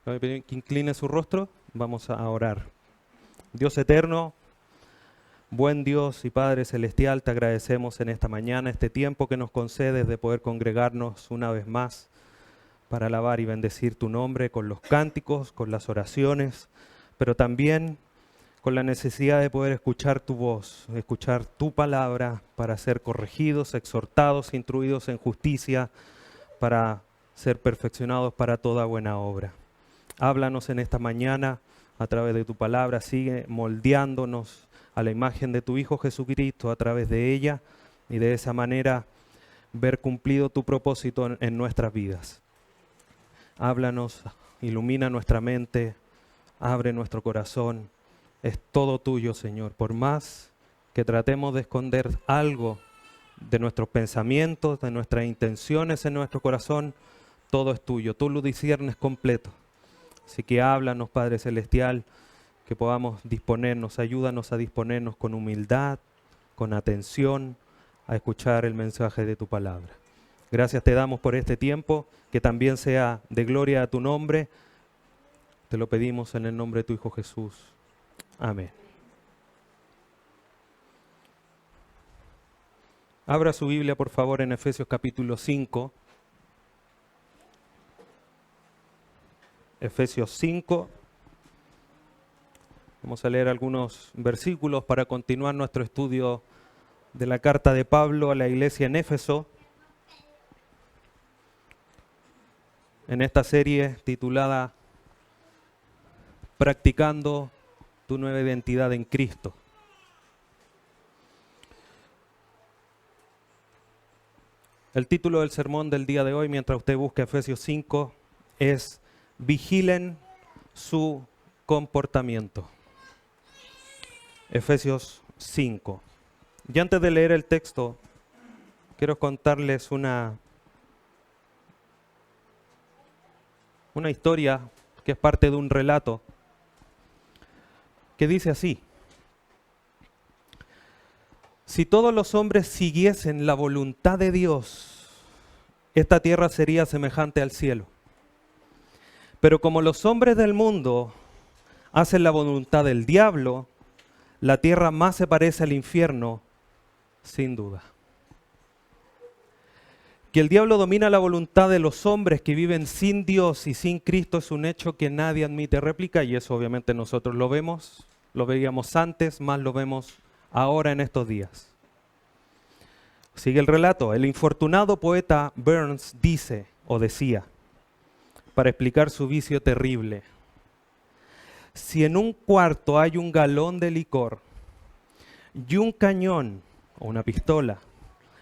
voy a pedir que incline su rostro, vamos a orar. Dios eterno, buen Dios y Padre celestial, te agradecemos en esta mañana este tiempo que nos concedes de poder congregarnos una vez más para alabar y bendecir tu nombre con los cánticos, con las oraciones, pero también con la necesidad de poder escuchar tu voz, escuchar tu palabra para ser corregidos, exhortados, instruidos en justicia, para ser perfeccionados para toda buena obra. Háblanos en esta mañana a través de tu palabra, sigue moldeándonos a la imagen de tu Hijo Jesucristo a través de ella y de esa manera ver cumplido tu propósito en nuestras vidas. Háblanos, ilumina nuestra mente, abre nuestro corazón. Es todo tuyo, Señor. Por más que tratemos de esconder algo de nuestros pensamientos, de nuestras intenciones en nuestro corazón, todo es tuyo. Tú lo disciernes completo. Así que háblanos, Padre Celestial, que podamos disponernos, ayúdanos a disponernos con humildad, con atención, a escuchar el mensaje de tu palabra. Gracias te damos por este tiempo, que también sea de gloria a tu nombre. Te lo pedimos en el nombre de tu Hijo Jesús. Amén. Abra su Biblia, por favor, en Efesios capítulo 5. Efesios 5. Vamos a leer algunos versículos para continuar nuestro estudio de la carta de Pablo a la iglesia en Éfeso, en esta serie titulada Practicando tu nueva identidad en Cristo. El título del sermón del día de hoy, mientras usted busca Efesios 5, es Vigilen su comportamiento. Efesios 5. Y antes de leer el texto, quiero contarles una historia que es parte de un relato que dice así: si todos los hombres siguiesen la voluntad de Dios, esta tierra sería semejante al cielo. Pero como los hombres del mundo hacen la voluntad del diablo, la tierra más se parece al infierno, sin duda. Que el diablo domina la voluntad de los hombres que viven sin Dios y sin Cristo es un hecho que nadie admite réplica, y eso obviamente nosotros lo vemos, lo veíamos antes, más lo vemos ahora en estos días. Sigue el relato. El infortunado poeta Burns dice o decía, para explicar su vicio terrible: si en un cuarto hay un galón de licor y un cañón o una pistola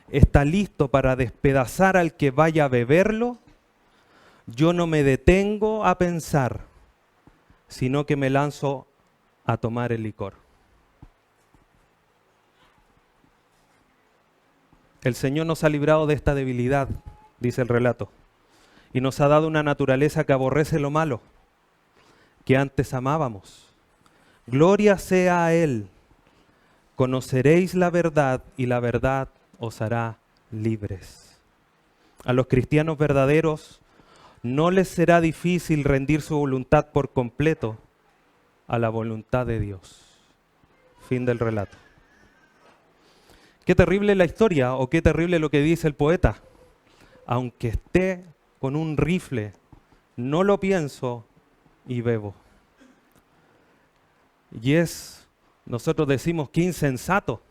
está listo para despedazar al que vaya a beberlo, yo no me detengo a pensar, sino que me lanzo a tomar el licor. El Señor nos ha librado de esta debilidad, dice el relato, y nos ha dado una naturaleza que aborrece lo malo, que antes amábamos. Gloria sea a Él. Conoceréis la verdad y la verdad os hará libres. A los cristianos verdaderos no les será difícil rendir su voluntad por completo a la voluntad de Dios. Fin del relato. Qué terrible la historia, o qué terrible lo que dice el poeta. Aunque esté con un rifle, no lo pienso y bebo. Y nosotros decimos, qué insensato,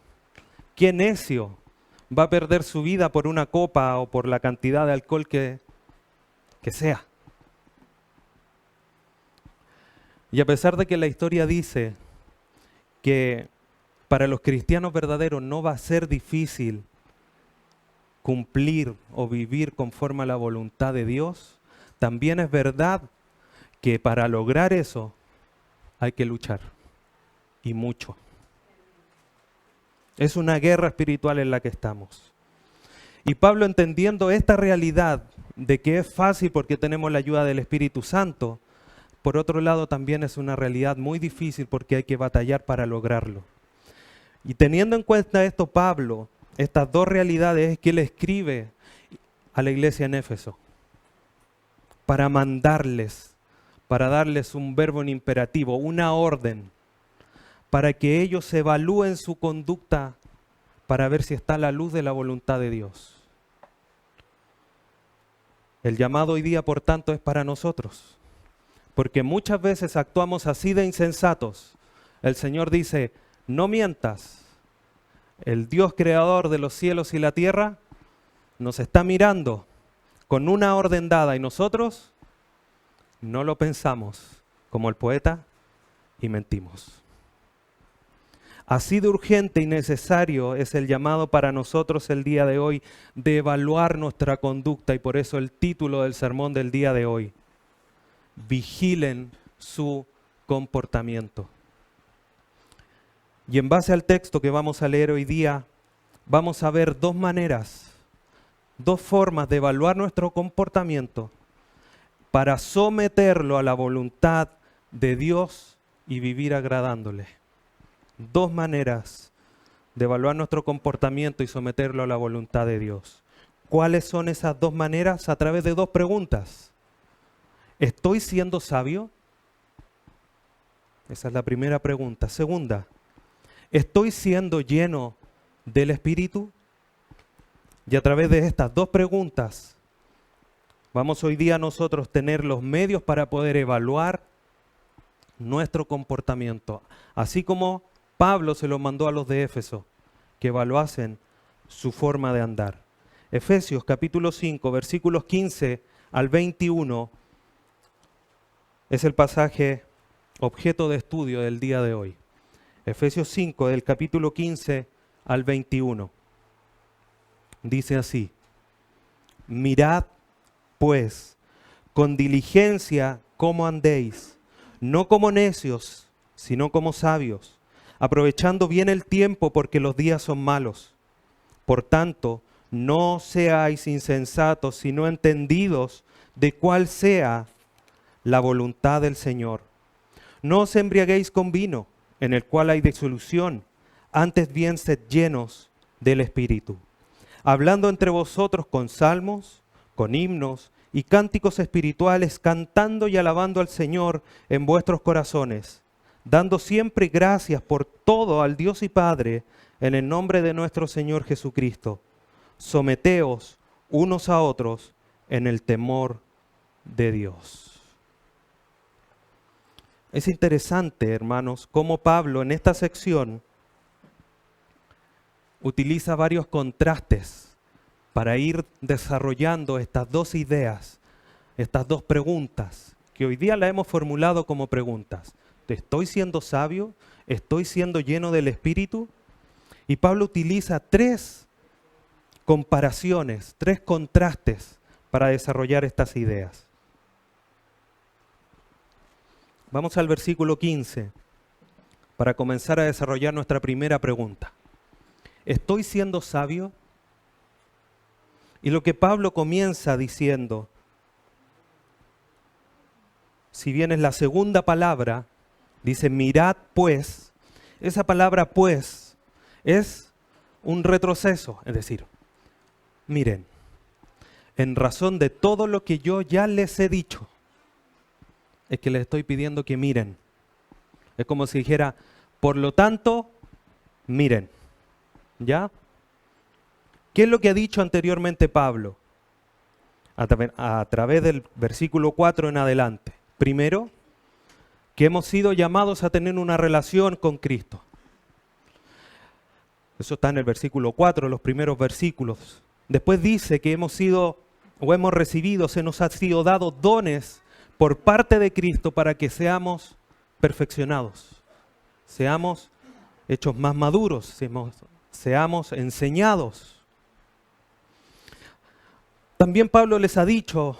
qué necio va a perder su vida por una copa o por la cantidad de alcohol que sea. Y a pesar de que la historia dice que para los cristianos verdaderos no va a ser difícil cumplir o vivir conforme a la voluntad de Dios, también es verdad que para lograr eso hay que luchar, y mucho. Es una guerra espiritual en la que estamos. Y Pablo, entendiendo esta realidad de que es fácil porque tenemos la ayuda del Espíritu Santo, por otro lado también es una realidad muy difícil porque hay que batallar para lograrlo. Y teniendo en cuenta esto, Pablo, estas dos realidades, es que él escribe a la iglesia en Éfeso para mandarles, para darles un verbo en imperativo, una orden, para que ellos evalúen su conducta para ver si está a la luz de la voluntad de Dios. El llamado hoy día, por tanto, es para nosotros, porque muchas veces actuamos así de insensatos. El Señor dice, no mientas. El Dios creador de los cielos y la tierra nos está mirando con una orden dada y nosotros no lo pensamos como el poeta y mentimos. Así de urgente y necesario es el llamado para nosotros el día de hoy de evaluar nuestra conducta, y por eso el título del sermón del día de hoy: vigilen su comportamiento. Y en base al texto que vamos a leer hoy día, vamos a ver dos maneras, dos formas de evaluar nuestro comportamiento para someterlo a la voluntad de Dios y vivir agradándole. Dos maneras de evaluar nuestro comportamiento y someterlo a la voluntad de Dios. ¿Cuáles son esas dos maneras? A través de dos preguntas. ¿Estoy siendo sabio? Esa es la primera pregunta. Segunda, ¿estoy siendo lleno del Espíritu? Y a través de estas dos preguntas, vamos hoy día nosotros tener los medios para poder evaluar nuestro comportamiento. Así como Pablo se lo mandó a los de Éfeso, que evaluasen su forma de andar. Efesios capítulo 5, versículos 15 al 21, es el pasaje objeto de estudio del día de hoy. Efesios 5, del capítulo 15 al 21. Dice así: mirad, pues, con diligencia cómo andéis, no como necios, sino como sabios, aprovechando bien el tiempo, porque los días son malos. Por tanto, no seáis insensatos, sino entendidos de cuál sea la voluntad del Señor. No os embriaguéis con vino, en el cual hay disolución, antes bien sed llenos del Espíritu, hablando entre vosotros con salmos, con himnos y cánticos espirituales, cantando y alabando al Señor en vuestros corazones, dando siempre gracias por todo al Dios y Padre, en el nombre de nuestro Señor Jesucristo. Someteos unos a otros en el temor de Dios. Es interesante, hermanos, cómo Pablo en esta sección utiliza varios contrastes para ir desarrollando estas dos ideas, estas dos preguntas, que hoy día las hemos formulado como preguntas. ¿Estoy siendo sabio? ¿Estoy siendo lleno del Espíritu? Y Pablo utiliza tres comparaciones, tres contrastes para desarrollar estas ideas. Vamos al versículo 15 para comenzar a desarrollar nuestra primera pregunta. ¿Estoy siendo sabio? Y lo que Pablo comienza diciendo, si bien es la segunda palabra, dice mirad pues, esa palabra pues es un retroceso, es decir, miren, en razón de todo lo que yo ya les he dicho, es que les estoy pidiendo que miren. Es como si dijera, por lo tanto, miren. ¿Ya? ¿Qué es lo que ha dicho anteriormente Pablo? A través del versículo 4 en adelante. Primero, que hemos sido llamados a tener una relación con Cristo. Eso está en el versículo 4, los primeros versículos. Después dice que hemos sido o hemos recibido, se nos ha sido dado dones por parte de Cristo para que seamos perfeccionados, seamos hechos más maduros, seamos enseñados. También Pablo les ha dicho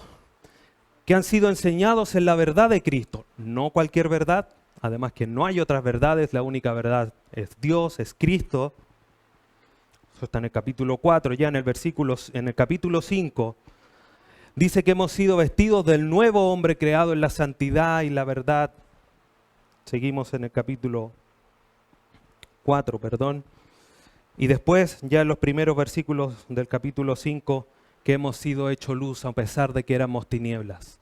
que han sido enseñados en la verdad de Cristo, no cualquier verdad, además que no hay otras verdades, la única verdad es Dios, es Cristo. Eso está en el capítulo 4, ya en el capítulo 5, dice que hemos sido vestidos del nuevo hombre creado en la santidad y la verdad. Seguimos en el capítulo 4, Y después, ya en los primeros versículos del capítulo 5, que hemos sido hecho luz a pesar de que éramos tinieblas.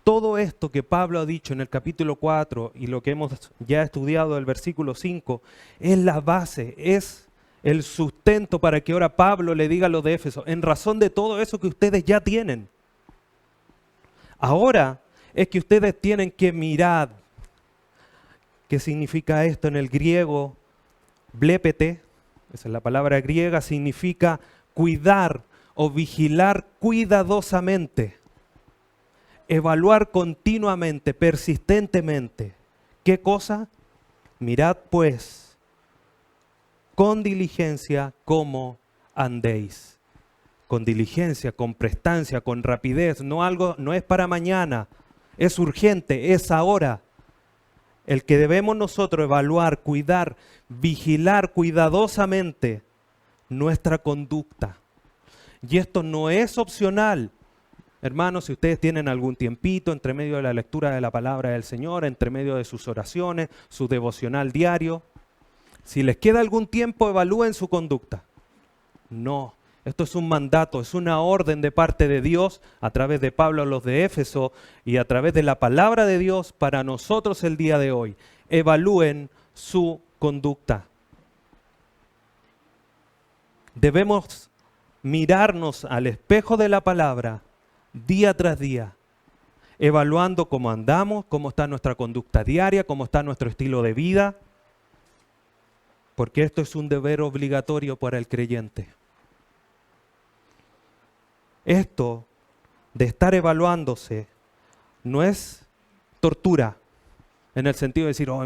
todo esto que Pablo ha dicho en el capítulo 4 y lo que hemos ya estudiado del versículo 5, es la base, es el sustento para que ahora Pablo le diga a los de Éfeso, en razón de todo eso que ustedes ya tienen. Ahora es que ustedes tienen que mirar. ¿Qué significa esto en el griego? Blépete, esa es la palabra griega, significa cuidar o vigilar cuidadosamente. Evaluar continuamente, persistentemente. ¿Qué cosa? Mirad pues con diligencia cómo andéis. Con diligencia, con prestancia, con rapidez. No es para mañana, es urgente, es ahora. El que debemos nosotros evaluar, cuidar, vigilar cuidadosamente nuestra conducta. Y esto no es opcional. Hermanos, si ustedes tienen algún tiempito entre medio de la lectura de la palabra del Señor, entre medio de sus oraciones, su devocional diario, si les queda algún tiempo, evalúen su conducta. No, esto es un mandato, es una orden de parte de Dios a través de Pablo a los de Éfeso y a través de la palabra de Dios para nosotros el día de hoy. Evalúen su conducta. Debemos mirarnos al espejo de la palabra día tras día, evaluando cómo andamos, cómo está nuestra conducta diaria, cómo está nuestro estilo de vida, porque esto es un deber obligatorio para el creyente. Esto de estar evaluándose no es tortura, en el sentido de decir, oh,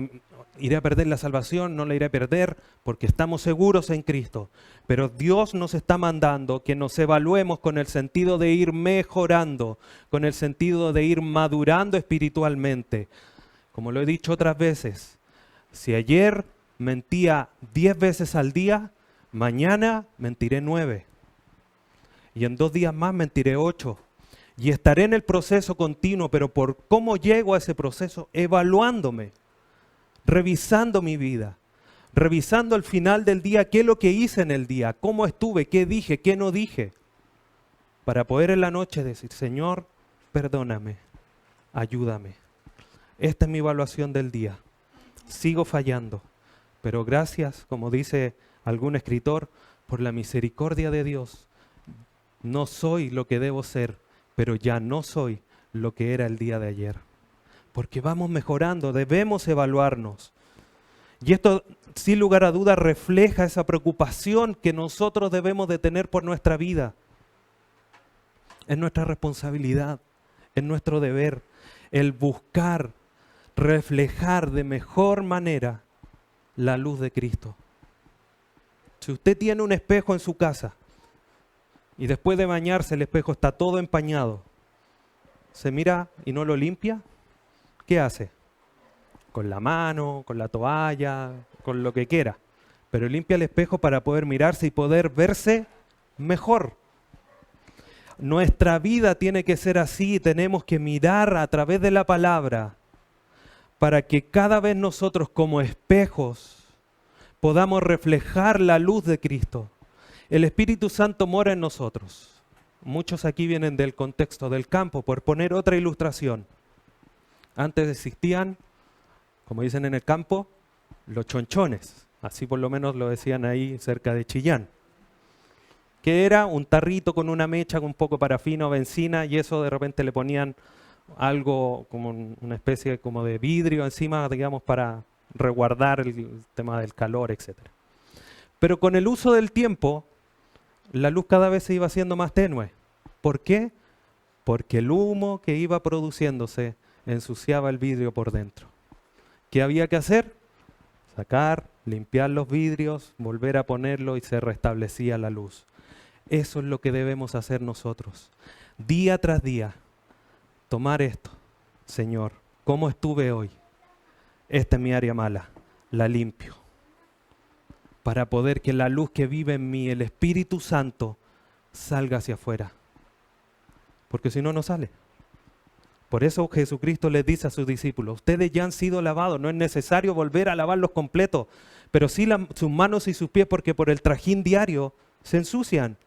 iré a perder la salvación, no la iré a perder, porque estamos seguros en Cristo. Pero Dios nos está mandando que nos evaluemos con el sentido de ir mejorando, con el sentido de ir madurando espiritualmente. Como lo he dicho otras veces, si ayer mentía 10 veces al día, mañana mentiré 9. Y en 2 días más mentiré 8. Y estaré en el proceso continuo, pero por cómo llego a ese proceso, evaluándome, revisando mi vida, revisando al final del día qué es lo que hice en el día, cómo estuve, qué dije, qué no dije, para poder en la noche decir, Señor, perdóname, ayúdame. Esta es mi evaluación del día. Sigo fallando, pero gracias, como dice algún escritor, por la misericordia de Dios, no soy lo que debo ser, pero ya no soy lo que era el día de ayer. Porque vamos mejorando, debemos evaluarnos. Y esto, sin lugar a dudas, refleja esa preocupación que nosotros debemos de tener por nuestra vida. Es nuestra responsabilidad, es nuestro deber, el buscar, reflejar de mejor manera la luz de Cristo. Si usted tiene un espejo en su casa, y después de bañarse el espejo está todo empañado, ¿se mira y no lo limpia? ¿Qué hace? Con la mano, con la toalla, con lo que quiera. Pero limpia el espejo para poder mirarse y poder verse mejor. Nuestra vida tiene que ser así, tenemos que mirar a través de la palabra para que cada vez nosotros como espejos podamos reflejar la luz de Cristo. El Espíritu Santo mora en nosotros. Muchos aquí vienen del contexto del campo, por poner otra ilustración. Antes existían, como dicen en el campo, los chonchones. Así por lo menos lo decían ahí cerca de Chillán. Que era un tarrito con una mecha con un poco de parafina o benzina y eso de repente le ponían algo como una especie como de vidrio encima, digamos, para resguardar el tema del calor, etc. Pero con el uso del tiempo, la luz cada vez se iba haciendo más tenue. ¿Por qué? Porque el humo que iba produciéndose ensuciaba el vidrio por dentro. ¿Qué había que hacer? Sacar, limpiar los vidrios, volver a ponerlo y se restablecía la luz. Eso es lo que debemos hacer nosotros. Día tras día, tomar esto. Señor, ¿cómo estuve hoy? Esta es mi área mala, la limpio. Para poder que la luz que vive en mí, el Espíritu Santo, salga hacia afuera. Porque si no, no sale. Por eso Jesucristo les dice a sus discípulos, ustedes ya han sido lavados, no es necesario volver a lavarlos completos, pero sí sus manos y sus pies, porque por el trajín diario se ensucian.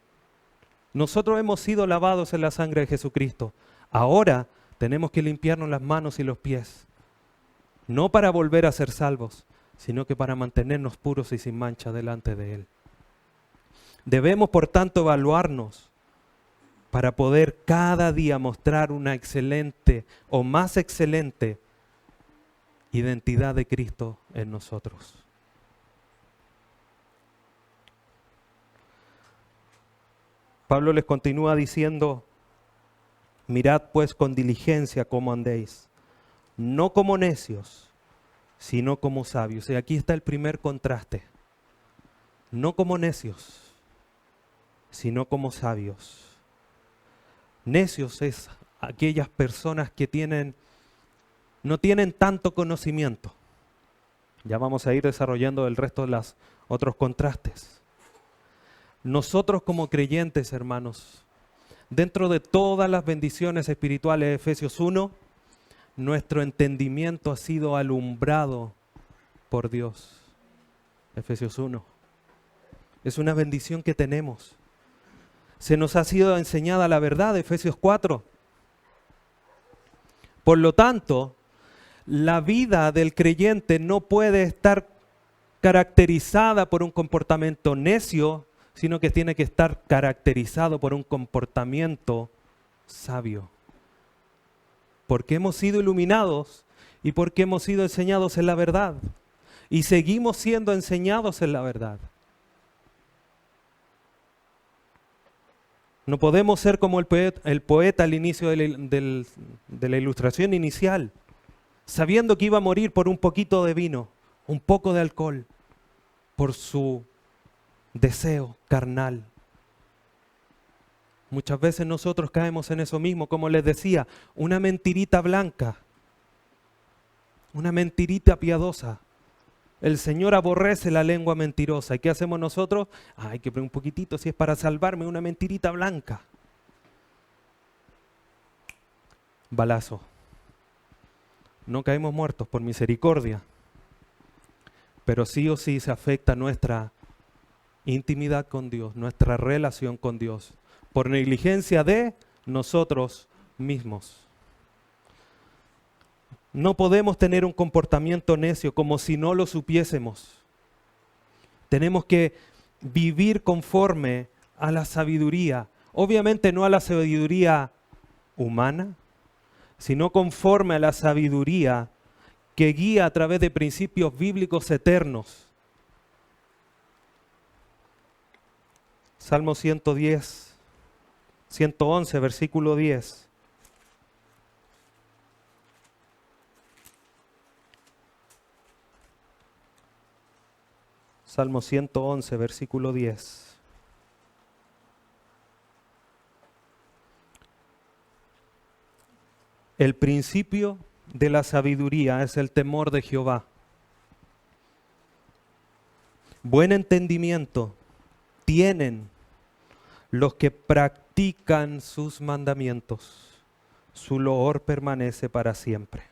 Nosotros hemos sido lavados en la sangre de Jesucristo. Ahora Tenemos que limpiarnos las manos y los pies, no para volver a ser salvos, sino que para mantenernos puros y sin mancha delante de Él. Debemos, por tanto, evaluarnos para poder cada día mostrar una excelente o más excelente identidad de Cristo en nosotros. Pablo les continúa diciendo: mirad pues con diligencia cómo andéis, no como necios, sino como sabios. Y aquí está el primer contraste. No como necios, sino como sabios. Necios es aquellas personas que no tienen tanto conocimiento. Ya vamos a ir desarrollando el resto de los otros contrastes. Nosotros como creyentes, hermanos, dentro de todas las bendiciones espirituales de Efesios 1, nuestro entendimiento ha sido alumbrado por Dios. Efesios 1. Es una bendición que tenemos. Se nos ha sido enseñada la verdad, Efesios 4. Por lo tanto, la vida del creyente no puede estar caracterizada por un comportamiento necio, sino que tiene que estar caracterizado por un comportamiento sabio. Porque hemos sido iluminados y porque hemos sido enseñados en la verdad. Y seguimos siendo enseñados en la verdad. No podemos ser como el poeta al inicio de la ilustración inicial, sabiendo que iba a morir por un poquito de vino, un poco de alcohol, por su deseo carnal. Muchas veces nosotros caemos en eso mismo, como les decía, una mentirita blanca, una mentirita piadosa. El Señor aborrece la lengua mentirosa. ¿Y qué hacemos nosotros? Hay que poner un poquitito, si es para salvarme, una mentirita blanca. Balazo. No caemos muertos por misericordia, pero sí o sí se afecta nuestra intimidad con Dios, nuestra relación con Dios, por negligencia de nosotros mismos. No podemos tener un comportamiento necio como si no lo supiésemos. Tenemos que vivir conforme a la sabiduría. Obviamente no a la sabiduría humana, sino conforme a la sabiduría que guía a través de principios bíblicos eternos. Salmo 111, versículo 10. Salmo 111, versículo 10. El principio de la sabiduría es el temor de Jehová. Buen entendimiento tienen los que practican sus mandamientos. Su loor permanece para siempre.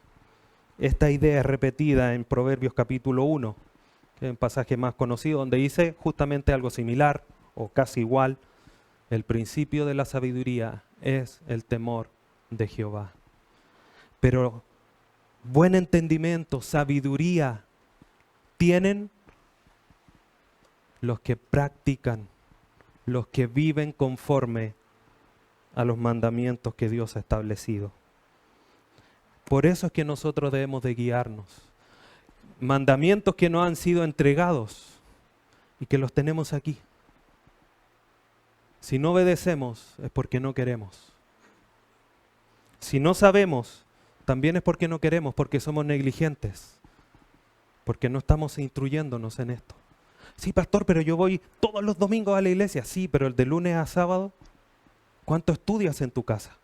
Esta idea es repetida en Proverbios capítulo 1. Un pasaje más conocido, donde dice justamente algo similar o casi igual. El principio de la sabiduría es el temor de Jehová. Pero buen entendimiento, sabiduría, tienen los que practican, los que viven conforme a los mandamientos que Dios ha establecido. Por eso es que nosotros debemos de guiarnos. Mandamientos que no han sido entregados y que los tenemos aquí. Si no obedecemos es porque no queremos. Si no sabemos, también es porque no queremos, porque somos negligentes, porque no estamos instruyéndonos en esto. Sí, pastor, pero yo voy todos los domingos a la iglesia. Sí, pero el de lunes a sábado, ¿cuánto estudias en tu casa?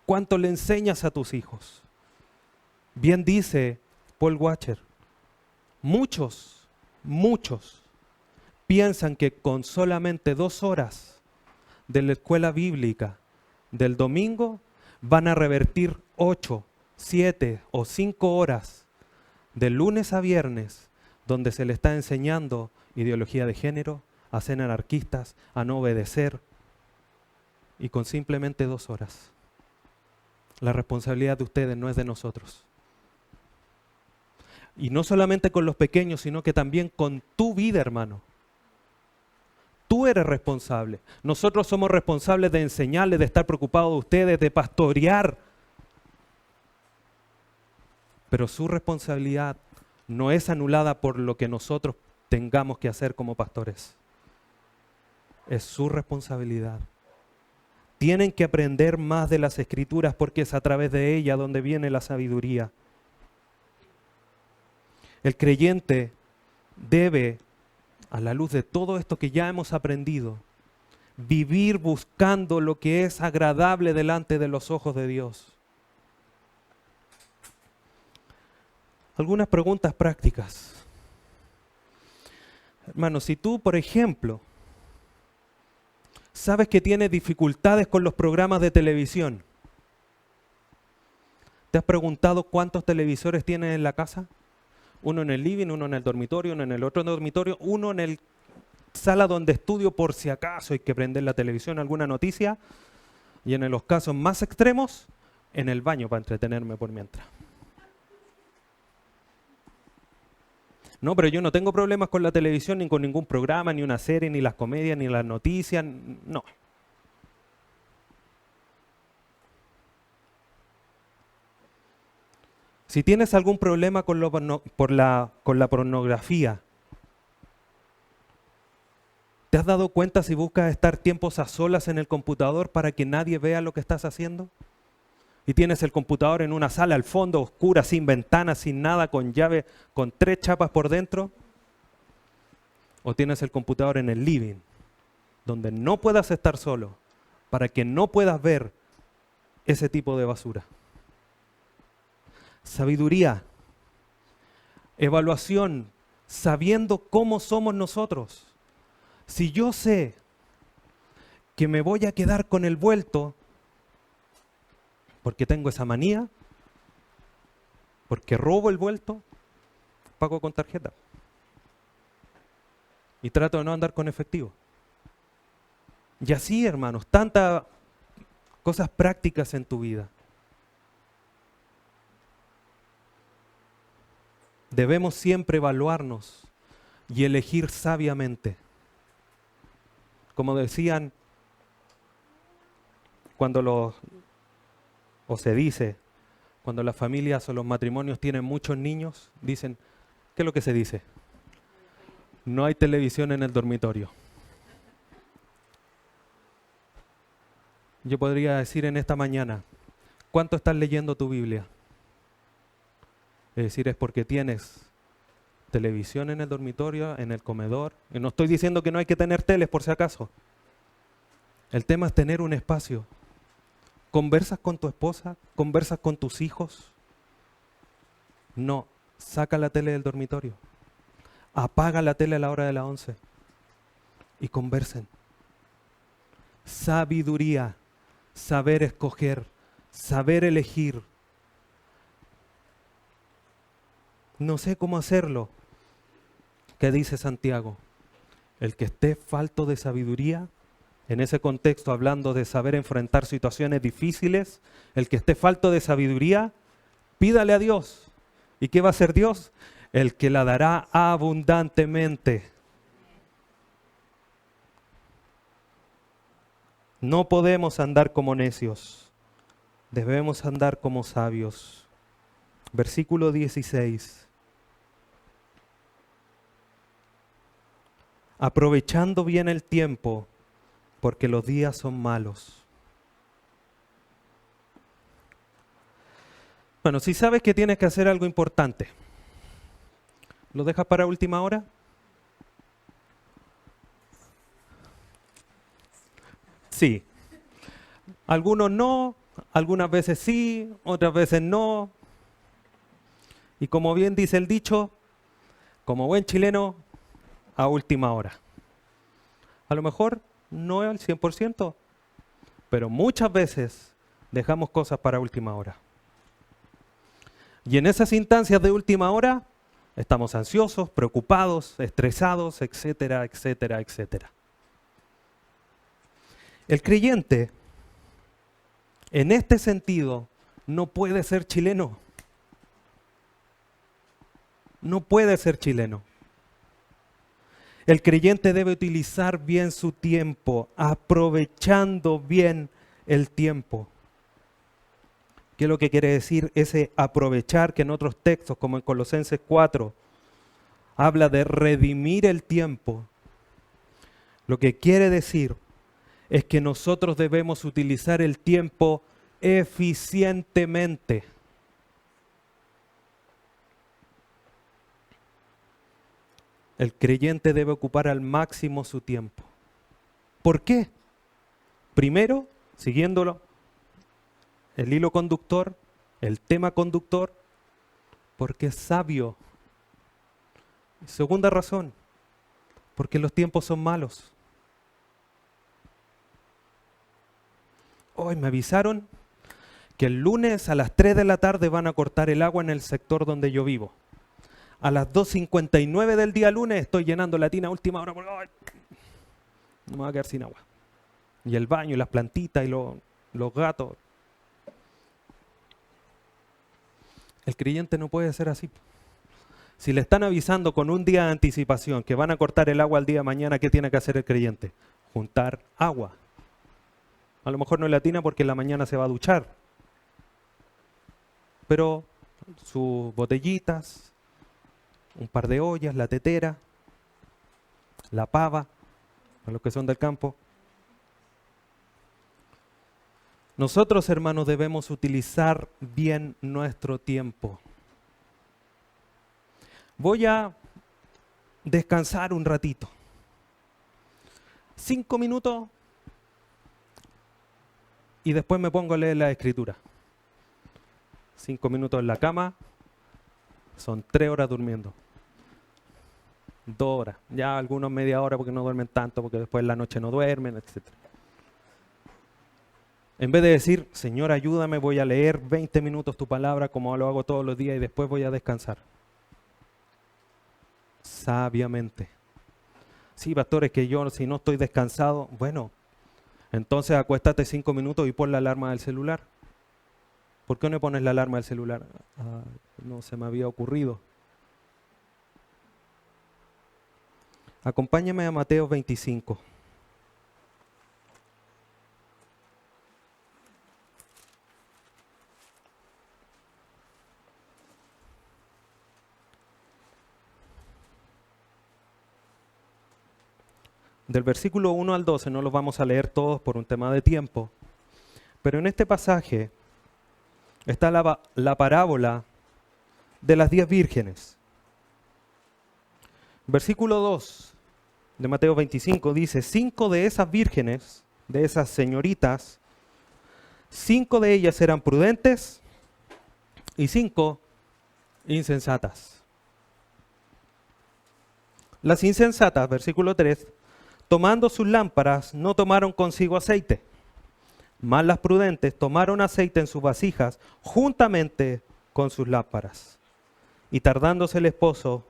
¿Cuánto le enseñas a tus hijos? Bien dice Paul Washer, muchos piensan que con solamente 2 horas de la escuela bíblica del domingo van a revertir 8, 7 o 5 horas de lunes a viernes donde se le está enseñando ideología de género, a ser anarquistas, a no obedecer, y con simplemente 2 horas. La responsabilidad de ustedes no es de nosotros. Y no solamente con los pequeños, sino que también con tu vida, hermano. Tú eres responsable. Nosotros somos responsables de enseñarles, de estar preocupados de ustedes, de pastorear. Pero su responsabilidad no es anulada por lo que nosotros tengamos que hacer como pastores. Es su responsabilidad. Tienen que aprender más de las Escrituras porque es a través de ellas donde viene la sabiduría. El creyente debe, a la luz de todo esto que ya hemos aprendido, vivir buscando lo que es agradable delante de los ojos de Dios. Algunas preguntas prácticas. Hermano, si tú, por ejemplo, sabes que tienes dificultades con los programas de televisión, ¿te has preguntado cuántos televisores tienes en la casa? Uno en el living, uno en el dormitorio, uno en el otro dormitorio, uno en el sala donde estudio por si acaso hay que prender la televisión, alguna noticia, y en los casos más extremos, en el baño para entretenerme por mientras. No, pero yo no tengo problemas con la televisión, ni con ningún programa, ni una serie, ni las comedias, ni las noticias, no. Si tienes algún problema con la pornografía, ¿te has dado cuenta si buscas estar tiempos a solas en el computador para que nadie vea lo que estás haciendo? Y tienes el computador en una sala al fondo, oscura, sin ventanas, sin nada, con llave, con 3 chapas por dentro. O tienes el computador en el living, donde no puedas estar solo, para que no puedas ver ese tipo de basura. Sabiduría, evaluación, sabiendo cómo somos nosotros. Si yo sé que me voy a quedar con el vuelto, porque tengo esa manía, porque robo el vuelto, pago con tarjeta. Y trato de no andar con efectivo. Y así, hermanos, tantas cosas prácticas en tu vida. Debemos siempre evaluarnos y elegir sabiamente. Como decían, se dice, cuando las familias o los matrimonios tienen muchos niños, dicen, ¿qué es lo que se dice? No hay televisión en el dormitorio. Yo podría decir en esta mañana, ¿cuánto estás leyendo tu Biblia? Es decir, es porque tienes televisión en el dormitorio, en el comedor. Y no estoy diciendo que no hay que tener teles por si acaso. El tema es tener un espacio. ¿Conversas con tu esposa? ¿Conversas con tus hijos? No, saca la tele del dormitorio. Apaga la tele a la hora de las 11 y conversen. Sabiduría, saber escoger, saber elegir. No sé cómo hacerlo. ¿Qué dice Santiago? El que esté falto de sabiduría, en ese contexto hablando de saber enfrentar situaciones difíciles, el que esté falto de sabiduría, pídale a Dios. ¿Y qué va a hacer Dios? El que la dará abundantemente. No podemos andar como necios, debemos andar como sabios. Versículo 16. Aprovechando bien el tiempo, porque los días son malos. Bueno, si sabes que tienes que hacer algo importante, ¿lo dejas para última hora? Sí. Algunos no, algunas veces sí, otras veces no. Y como bien dice el dicho, como buen chileno, a última hora. A lo mejor no al 100%, pero muchas veces dejamos cosas para última hora. Y en esas instancias de última hora estamos ansiosos, preocupados, estresados, etcétera, etcétera, etcétera. El creyente, en este sentido, no puede ser chileno. No puede ser chileno. El creyente debe utilizar bien su tiempo, aprovechando bien el tiempo. ¿Qué es lo que quiere decir ese aprovechar, que en otros textos, como en Colosenses 4, habla de redimir el tiempo? Lo que quiere decir es que nosotros debemos utilizar el tiempo eficientemente. El creyente debe ocupar al máximo su tiempo. ¿Por qué? Primero, siguiéndolo, el hilo conductor, el tema conductor, porque es sabio. Segunda razón, porque los tiempos son malos. Hoy me avisaron que el lunes a las 3 de la tarde van a cortar el agua en el sector donde yo vivo. A las 2:59 del día lunes estoy llenando la tina a última hora porque ¡ay! No me voy a quedar sin agua. Y el baño, y las plantitas, y los gatos. El creyente no puede ser así. Si le están avisando con un día de anticipación que van a cortar el agua al día de mañana, ¿qué tiene que hacer el creyente? Juntar agua. A lo mejor no en la tina porque en la mañana se va a duchar. Pero sus botellitas, un par de ollas, la tetera, la pava, para los que son del campo. Nosotros, hermanos, debemos utilizar bien nuestro tiempo. Voy a descansar un ratito. 5 minutos y después me pongo a leer la Escritura. 5 minutos en la cama, son 3 horas durmiendo. 2 horas, ya algunos media hora porque no duermen tanto, porque después en la noche no duermen, etc. En vez de decir, Señor, ayúdame, voy a leer 20 minutos tu palabra como lo hago todos los días y después voy a descansar. Sabiamente. Sí, pastor, es que yo si no estoy descansado, bueno, entonces acuéstate 5 minutos y pon la alarma del celular. ¿Por qué no pones la alarma del celular? No se me había ocurrido. Acompáñame a Mateo 25. Del versículo 1 al 12, no los vamos a leer todos por un tema de tiempo, pero en este pasaje está la parábola de las 10 vírgenes. Versículo 2 de Mateo 25 dice, 5 de esas vírgenes, de esas señoritas, 5 de ellas eran prudentes y 5 insensatas. Las insensatas, versículo 3, tomando sus lámparas, no tomaron consigo aceite. Mas las prudentes tomaron aceite en sus vasijas juntamente con sus lámparas. Y tardándose el esposo,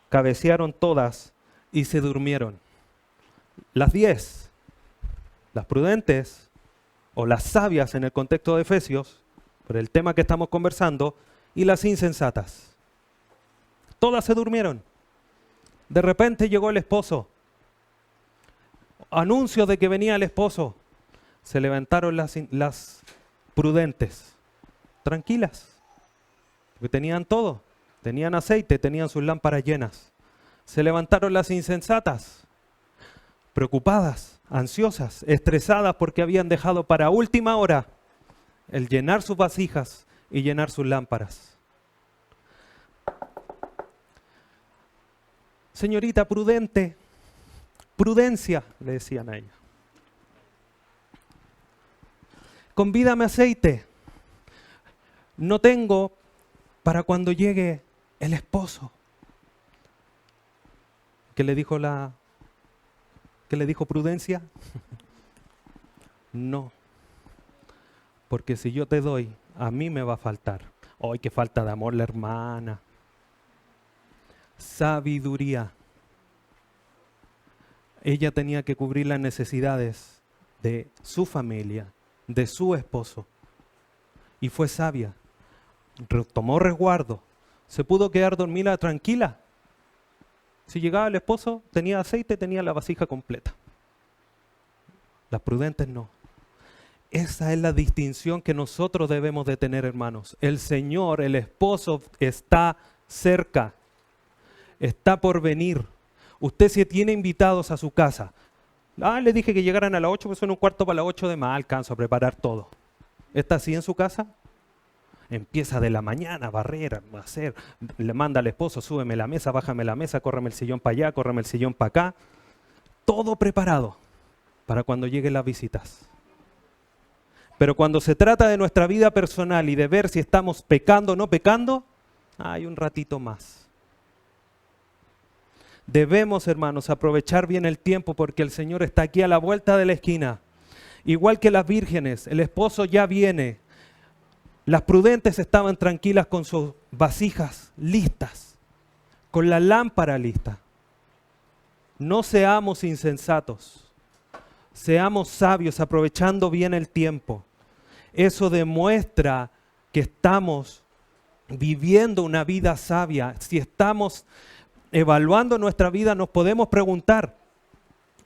cabecearon todas y se durmieron. Las 10, las prudentes o las sabias en el contexto de Efesios, por el tema que estamos conversando, y las insensatas. Todas se durmieron. De repente llegó el esposo. Anuncio de que venía el esposo. Se levantaron las prudentes, tranquilas, porque tenían todo, tenían aceite, tenían sus lámparas llenas. Se levantaron las insensatas, preocupadas, ansiosas, estresadas porque habían dejado para última hora el llenar sus vasijas y llenar sus lámparas. Señorita prudente, prudencia, le decían a ella. Convídame aceite. No tengo para cuando llegue el esposo. ¿Qué le dijo Prudencia? No. Porque si yo te doy, a mí me va a faltar. ¡Ay, qué falta de amor la hermana! Sabiduría. Ella tenía que cubrir las necesidades de su familia, de su esposo. y fue sabia. Tomó resguardo. Se pudo quedar dormida tranquila. Si llegaba el esposo, tenía aceite, tenía la vasija completa. Las prudentes no. Esa es la distinción que nosotros debemos de tener, hermanos. El Señor, el esposo, está cerca. Está por venir. Usted si tiene invitados a su casa. Le dije que llegaran a las 8, pues son un cuarto para las 8 de más, alcanzo a preparar todo. ¿Está así en su casa? Empieza de la mañana a barrer, a hacer, le manda al esposo, súbeme la mesa, bájame la mesa, córreme el sillón para allá, córreme el sillón para acá. Todo preparado para cuando lleguen las visitas. Pero cuando se trata de nuestra vida personal y de ver si estamos pecando o no pecando, hay un ratito más. Debemos, hermanos, aprovechar bien el tiempo porque el Señor está aquí a la vuelta de la esquina. Igual que las vírgenes, el esposo ya viene. Las prudentes estaban tranquilas con sus vasijas listas, con la lámpara lista. No seamos insensatos, seamos sabios aprovechando bien el tiempo. Eso demuestra que estamos viviendo una vida sabia. Si estamos evaluando nuestra vida, nos podemos preguntar,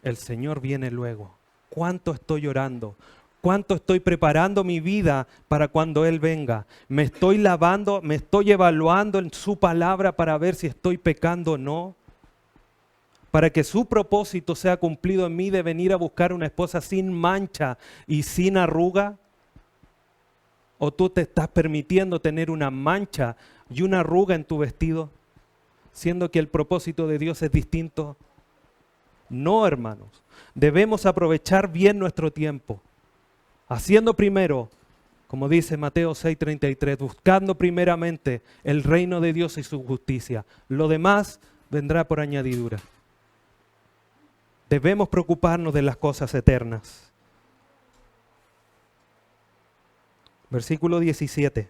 el Señor viene luego. ¿Cuánto estoy orando? ¿Cuánto estoy preparando mi vida para cuando Él venga? ¿Me estoy lavando? ¿Me estoy evaluando en su palabra para ver si estoy pecando o no? Para que su propósito sea cumplido en mí de venir a buscar una esposa sin mancha y sin arruga. ¿O tú te estás permitiendo tener una mancha y una arruga en tu vestido, siendo que el propósito de Dios es distinto? No, hermanos. Debemos aprovechar bien nuestro tiempo. Haciendo primero, como dice Mateo 6:33, buscando primeramente el reino de Dios y su justicia. Lo demás vendrá por añadidura. Debemos preocuparnos de las cosas eternas. Versículo 17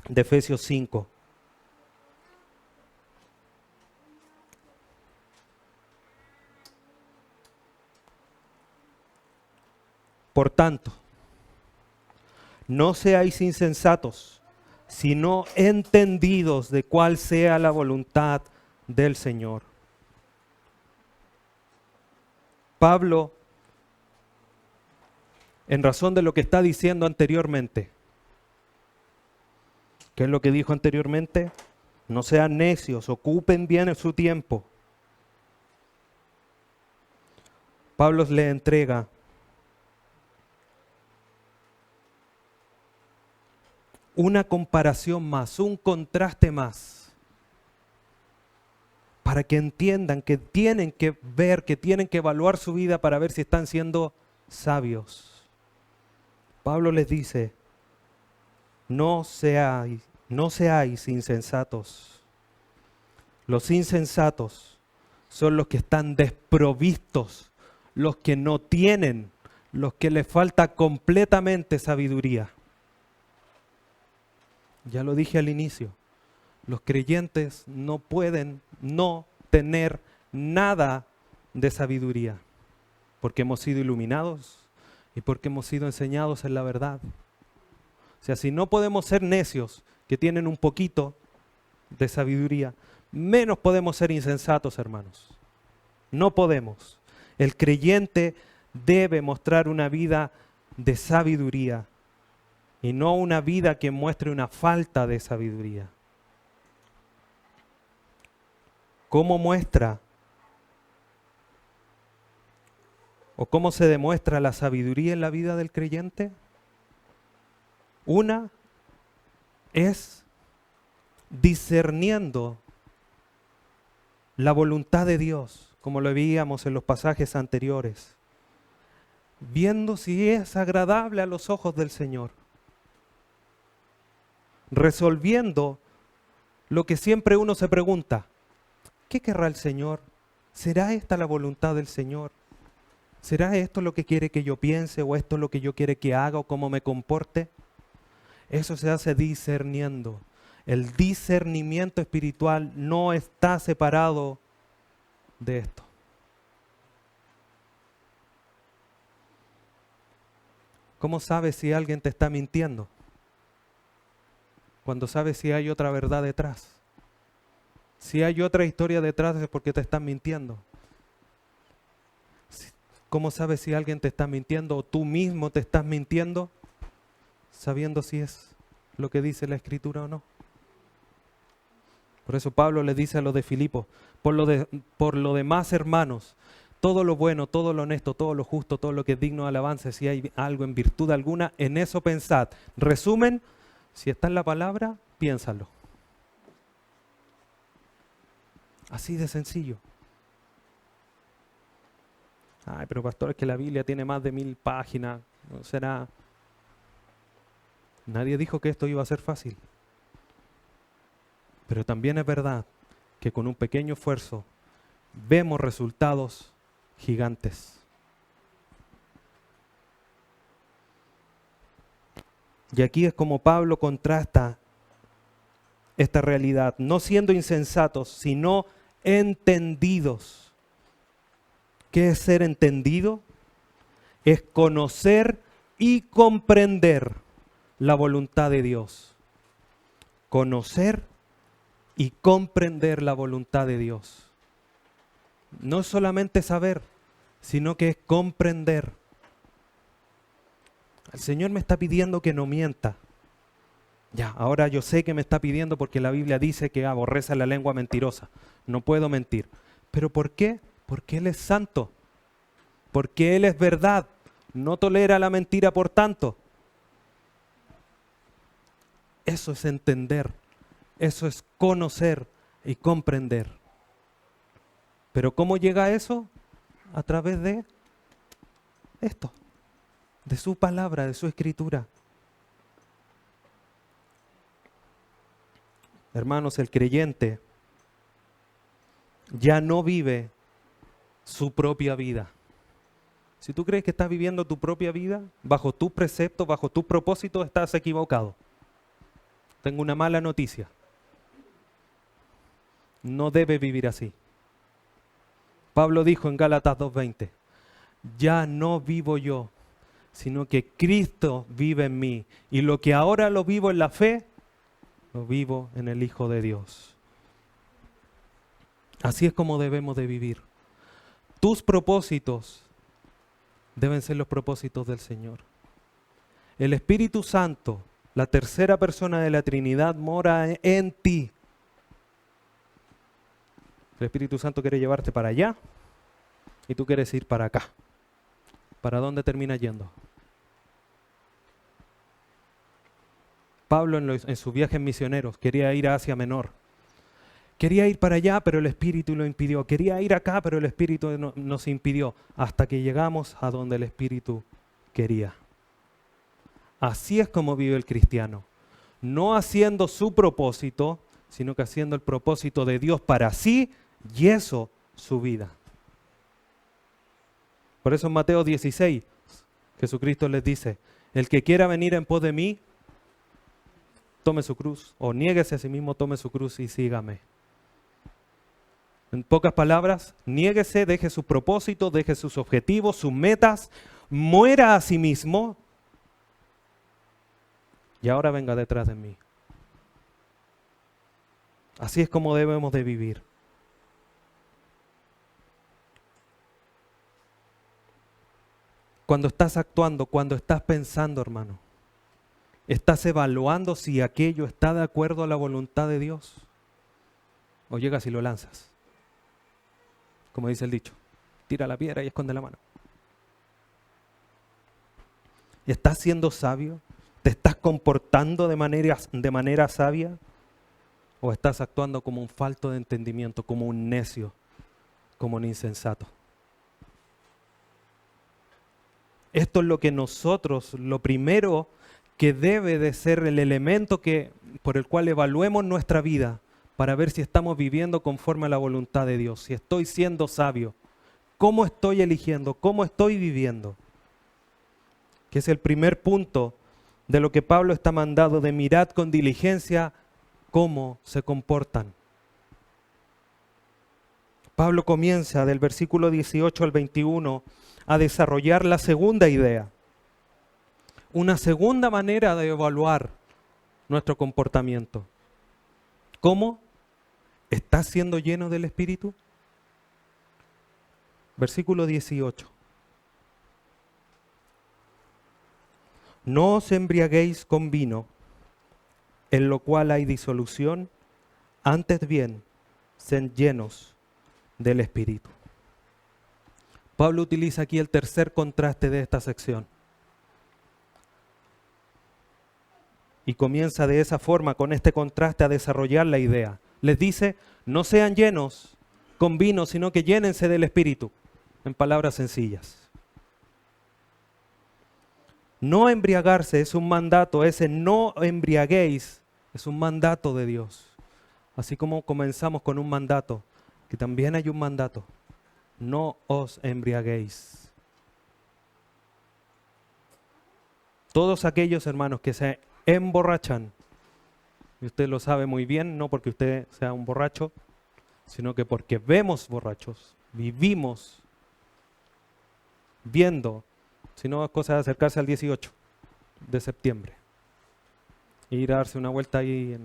de Efesios 5. Por tanto, no seáis insensatos, sino entendidos de cuál sea la voluntad del Señor. Pablo, en razón de lo que está diciendo anteriormente, ¿qué es lo que dijo anteriormente? No sean necios, ocupen bien su tiempo. Pablo le entrega una comparación más, un contraste más, para que entiendan que tienen que ver, que tienen que evaluar su vida para ver si están siendo sabios. Pablo les dice, no seáis insensatos. Los insensatos son los que están desprovistos, los que no tienen, los que les falta completamente sabiduría. Ya lo dije al inicio, los creyentes no pueden no tener nada de sabiduría, porque hemos sido iluminados y porque hemos sido enseñados en la verdad. O sea, si no podemos ser necios que tienen un poquito de sabiduría, menos podemos ser insensatos, hermanos. No podemos. El creyente debe mostrar una vida de sabiduría y no una vida que muestre una falta de sabiduría. ¿Cómo muestra o cómo se demuestra la sabiduría en la vida del creyente? Una es discerniendo la voluntad de Dios, como lo veíamos en los pasajes anteriores, viendo si es agradable a los ojos del Señor, resolviendo lo que siempre uno se pregunta, ¿qué querrá el Señor? ¿Será esta la voluntad del Señor? ¿Será esto lo que quiere que yo piense o esto lo que yo quiere que haga o cómo me comporte? Eso se hace discerniendo. El discernimiento espiritual no está separado de esto. ¿Cómo sabes si alguien te está mintiendo? Cuando sabes si hay otra verdad detrás. Si hay otra historia detrás es porque te están mintiendo. ¿Cómo sabes si alguien te está mintiendo o tú mismo te estás mintiendo? Sabiendo si es lo que dice la Escritura o no. Por eso Pablo le dice a los de Filipo, por lo demás, hermanos, todo lo bueno, todo lo honesto, todo lo justo, todo lo que es digno de alabanza, si hay algo en virtud alguna, en eso pensad. Resumen, si está en la palabra, piénsalo. Así de sencillo. Ay, pero pastor, es que la Biblia tiene más de 1000 páginas. ¿No será? Nadie dijo que esto iba a ser fácil. Pero también es verdad que con un pequeño esfuerzo vemos resultados gigantes. Y aquí es como Pablo contrasta esta realidad, no siendo insensatos, sino entendidos. ¿Qué es ser entendido? Es conocer y comprender la voluntad de Dios. Conocer y comprender la voluntad de Dios. No es solamente saber, sino que es comprender. El Señor me está pidiendo que no mienta. Ya, ahora yo sé que me está pidiendo porque la Biblia dice que aborrece la lengua mentirosa. No puedo mentir. ¿Pero por qué? Porque Él es santo. Porque Él es verdad. No tolera la mentira, por tanto. Eso es entender. Eso es conocer y comprender. ¿Pero cómo llega a eso? A través de esto. De su palabra, de su escritura. Hermanos, el creyente ya no vive su propia vida. Si tú crees que estás viviendo tu propia vida, bajo tus preceptos, bajo tus propósitos, estás equivocado. Tengo una mala noticia. No debes vivir así. Pablo dijo en Gálatas 2:20, ya no vivo yo, sino que Cristo vive en mí. Y lo que ahora lo vivo en la fe, lo vivo en el Hijo de Dios. Así es como debemos de vivir. Tus propósitos deben ser los propósitos del Señor. El Espíritu Santo, la tercera persona de la Trinidad, mora en ti. El Espíritu Santo quiere llevarte para allá y tú quieres ir para acá. ¿Para dónde termina yendo? Pablo en sus viajes misioneros quería ir a Asia Menor. Quería ir para allá, pero el Espíritu lo impidió. Quería ir acá, pero el Espíritu nos impidió. Hasta que llegamos a donde el Espíritu quería. Así es como vive el cristiano. No haciendo su propósito, sino que haciendo el propósito de Dios para sí y eso su vida. Por eso en Mateo 16, Jesucristo les dice, el que quiera venir en pos de mí, tome su cruz, o niéguese a sí mismo, tome su cruz y sígame. En pocas palabras, niéguese, deje su propósito, deje sus objetivos, sus metas, muera a sí mismo y ahora venga detrás de mí. Así es como debemos de vivir. Cuando estás actuando, cuando estás pensando, hermano, ¿estás evaluando si aquello está de acuerdo a la voluntad de Dios? ¿O llegas y lo lanzas? Como dice el dicho, tira la piedra y esconde la mano. ¿Estás siendo sabio? ¿Te estás comportando de manera sabia? ¿O estás actuando como un falto de entendimiento, como un necio, como un insensato? Esto es lo que nosotros, lo primero que debe de ser el elemento por el cual evaluemos nuestra vida para ver si estamos viviendo conforme a la voluntad de Dios, si estoy siendo sabio, cómo estoy eligiendo, cómo estoy viviendo. Que es el primer punto de lo que Pablo está mandando, de mirad con diligencia cómo se comportan. Pablo comienza del versículo 18 al 21 a desarrollar la segunda idea. Una segunda manera de evaluar nuestro comportamiento. ¿Cómo? ¿Estás siendo lleno del Espíritu? Versículo 18. No os embriaguéis con vino, en lo cual hay disolución, antes bien, sed llenos del Espíritu. Pablo utiliza aquí el tercer contraste de esta sección. Y comienza de esa forma, con este contraste, a desarrollar la idea. Les dice, no sean llenos con vino, sino que llénense del Espíritu, en palabras sencillas. No embriagarse es un mandato, ese no embriaguéis es un mandato de Dios. Así como comenzamos con un mandato, que también hay un mandato. No os embriaguéis. Todos aquellos hermanos que se emborrachan, y usted lo sabe muy bien, no porque usted sea un borracho, sino que porque vemos borrachos, vivimos viendo. Si no, es cosa de acercarse al 18 de septiembre e ir a darse una vuelta ahí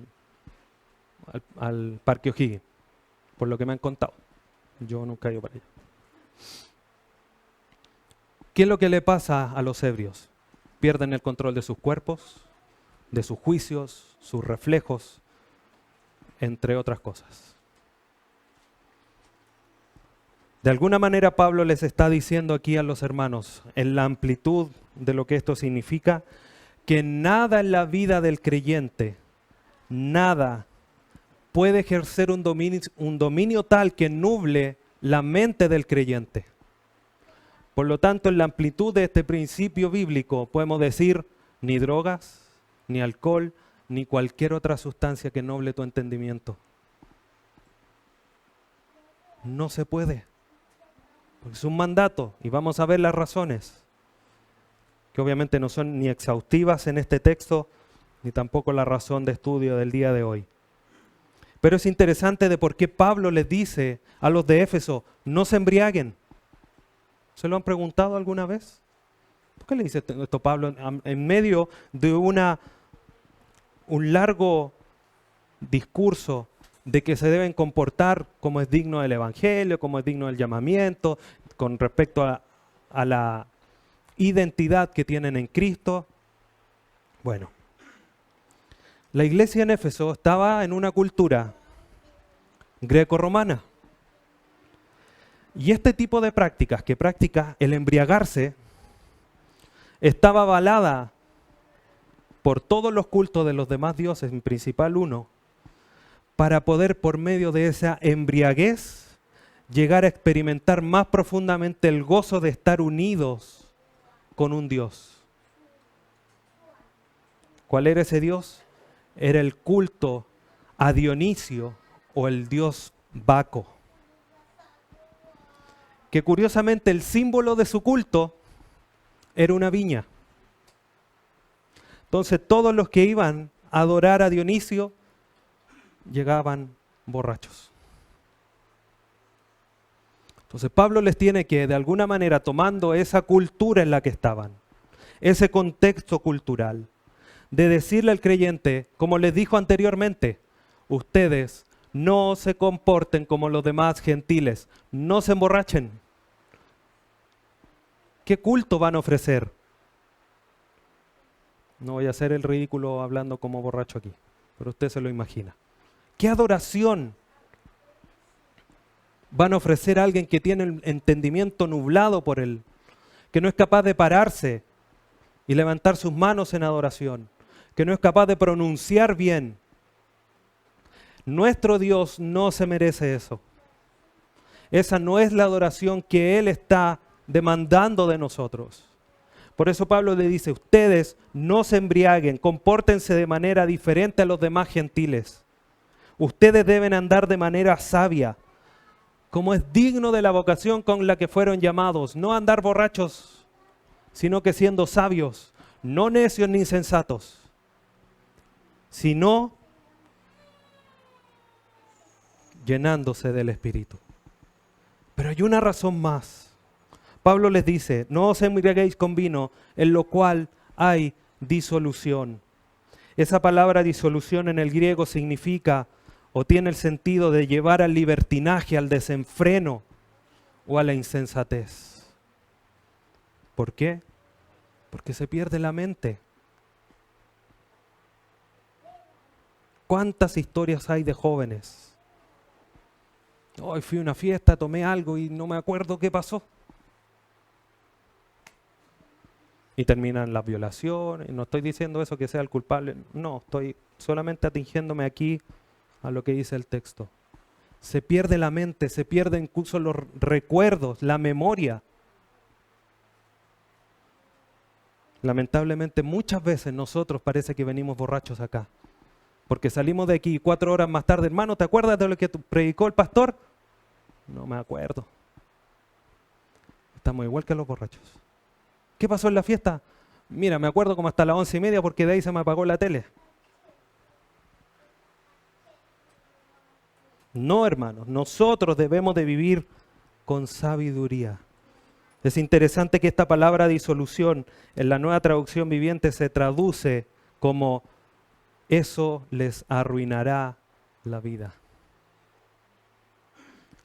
al Parque O'Higgins, por lo que me han contado. Yo nunca he ido para allá. ¿Qué es lo que le pasa a los ebrios? Pierden el control de sus cuerpos, de sus juicios, sus reflejos, entre otras cosas. De alguna manera Pablo les está diciendo aquí a los hermanos, en la amplitud de lo que esto significa, que nada en la vida del creyente, nada puede ejercer un dominio tal que nuble la mente del creyente. Por lo tanto, en la amplitud de este principio bíblico podemos decir, ni drogas, ni alcohol, ni cualquier otra sustancia que nuble tu entendimiento. No se puede. Es un mandato y vamos a ver las razones, que obviamente no son ni exhaustivas en este texto, ni tampoco la razón de estudio del día de hoy. Pero es interesante de por qué Pablo les dice a los de Éfeso, no se embriaguen. ¿Se lo han preguntado alguna vez? ¿Por qué le dice esto Pablo en medio de un largo discurso de que se deben comportar como es digno del Evangelio, como es digno del llamamiento, con respecto a la identidad que tienen en Cristo? Bueno, la iglesia en Éfeso estaba en una cultura greco-romana. Y este tipo de prácticas, que practica el embriagarse, estaba avalada por todos los cultos de los demás dioses, en principal uno, para poder por medio de esa embriaguez llegar a experimentar más profundamente el gozo de estar unidos con un Dios. ¿Cuál era ese Dios? Era el culto a Dionisio o el dios Baco, que curiosamente el símbolo de su culto era una viña. Entonces todos los que iban a adorar a Dionisio llegaban borrachos. Entonces Pablo les tiene que, de alguna manera, tomando esa cultura en la que estaban, ese contexto cultural, de decirle al creyente, como les dijo anteriormente, ustedes no se comporten como los demás gentiles, no se emborrachen. ¿Qué culto van a ofrecer? No voy a hacer el ridículo hablando como borracho aquí, pero usted se lo imagina. ¿Qué adoración van a ofrecer a alguien que tiene el entendimiento nublado por él, que no es capaz de pararse y levantar sus manos en adoración, que no es capaz de pronunciar bien? Nuestro Dios no se merece eso. Esa no es la adoración que Él está demandando de nosotros. Por eso Pablo le dice, ustedes no se embriaguen, compórtense de manera diferente a los demás gentiles. Ustedes deben andar de manera sabia, como es digno de la vocación con la que fueron llamados. No andar borrachos, sino que siendo sabios, no necios ni insensatos, sino llenándose del Espíritu. Pero hay una razón más. Pablo les dice, no os embriaguéis con vino, en lo cual hay disolución. Esa palabra disolución en el griego significa o tiene el sentido de llevar al libertinaje, al desenfreno o a la insensatez. ¿Por qué? Porque se pierde la mente. ¿Cuántas historias hay de jóvenes? Hoy fui a una fiesta, tomé algo y no me acuerdo qué pasó. Y terminan las violaciones. No estoy diciendo eso que sea el culpable. No, estoy solamente atingiéndome aquí a lo que dice el texto. Se pierde la mente, se pierden incluso los recuerdos, la memoria. Lamentablemente muchas veces nosotros parece que venimos borrachos acá. Porque salimos de aquí 4 horas más tarde. Hermano, ¿te acuerdas de lo que predicó el pastor? No me acuerdo. Estamos igual que los borrachos. ¿Qué pasó en la fiesta? Mira, me acuerdo como hasta las 11:30 porque de ahí se me apagó la tele. No, hermanos, nosotros debemos de vivir con sabiduría. Es interesante que esta palabra disolución en la Nueva Traducción Viviente se traduce como eso les arruinará la vida.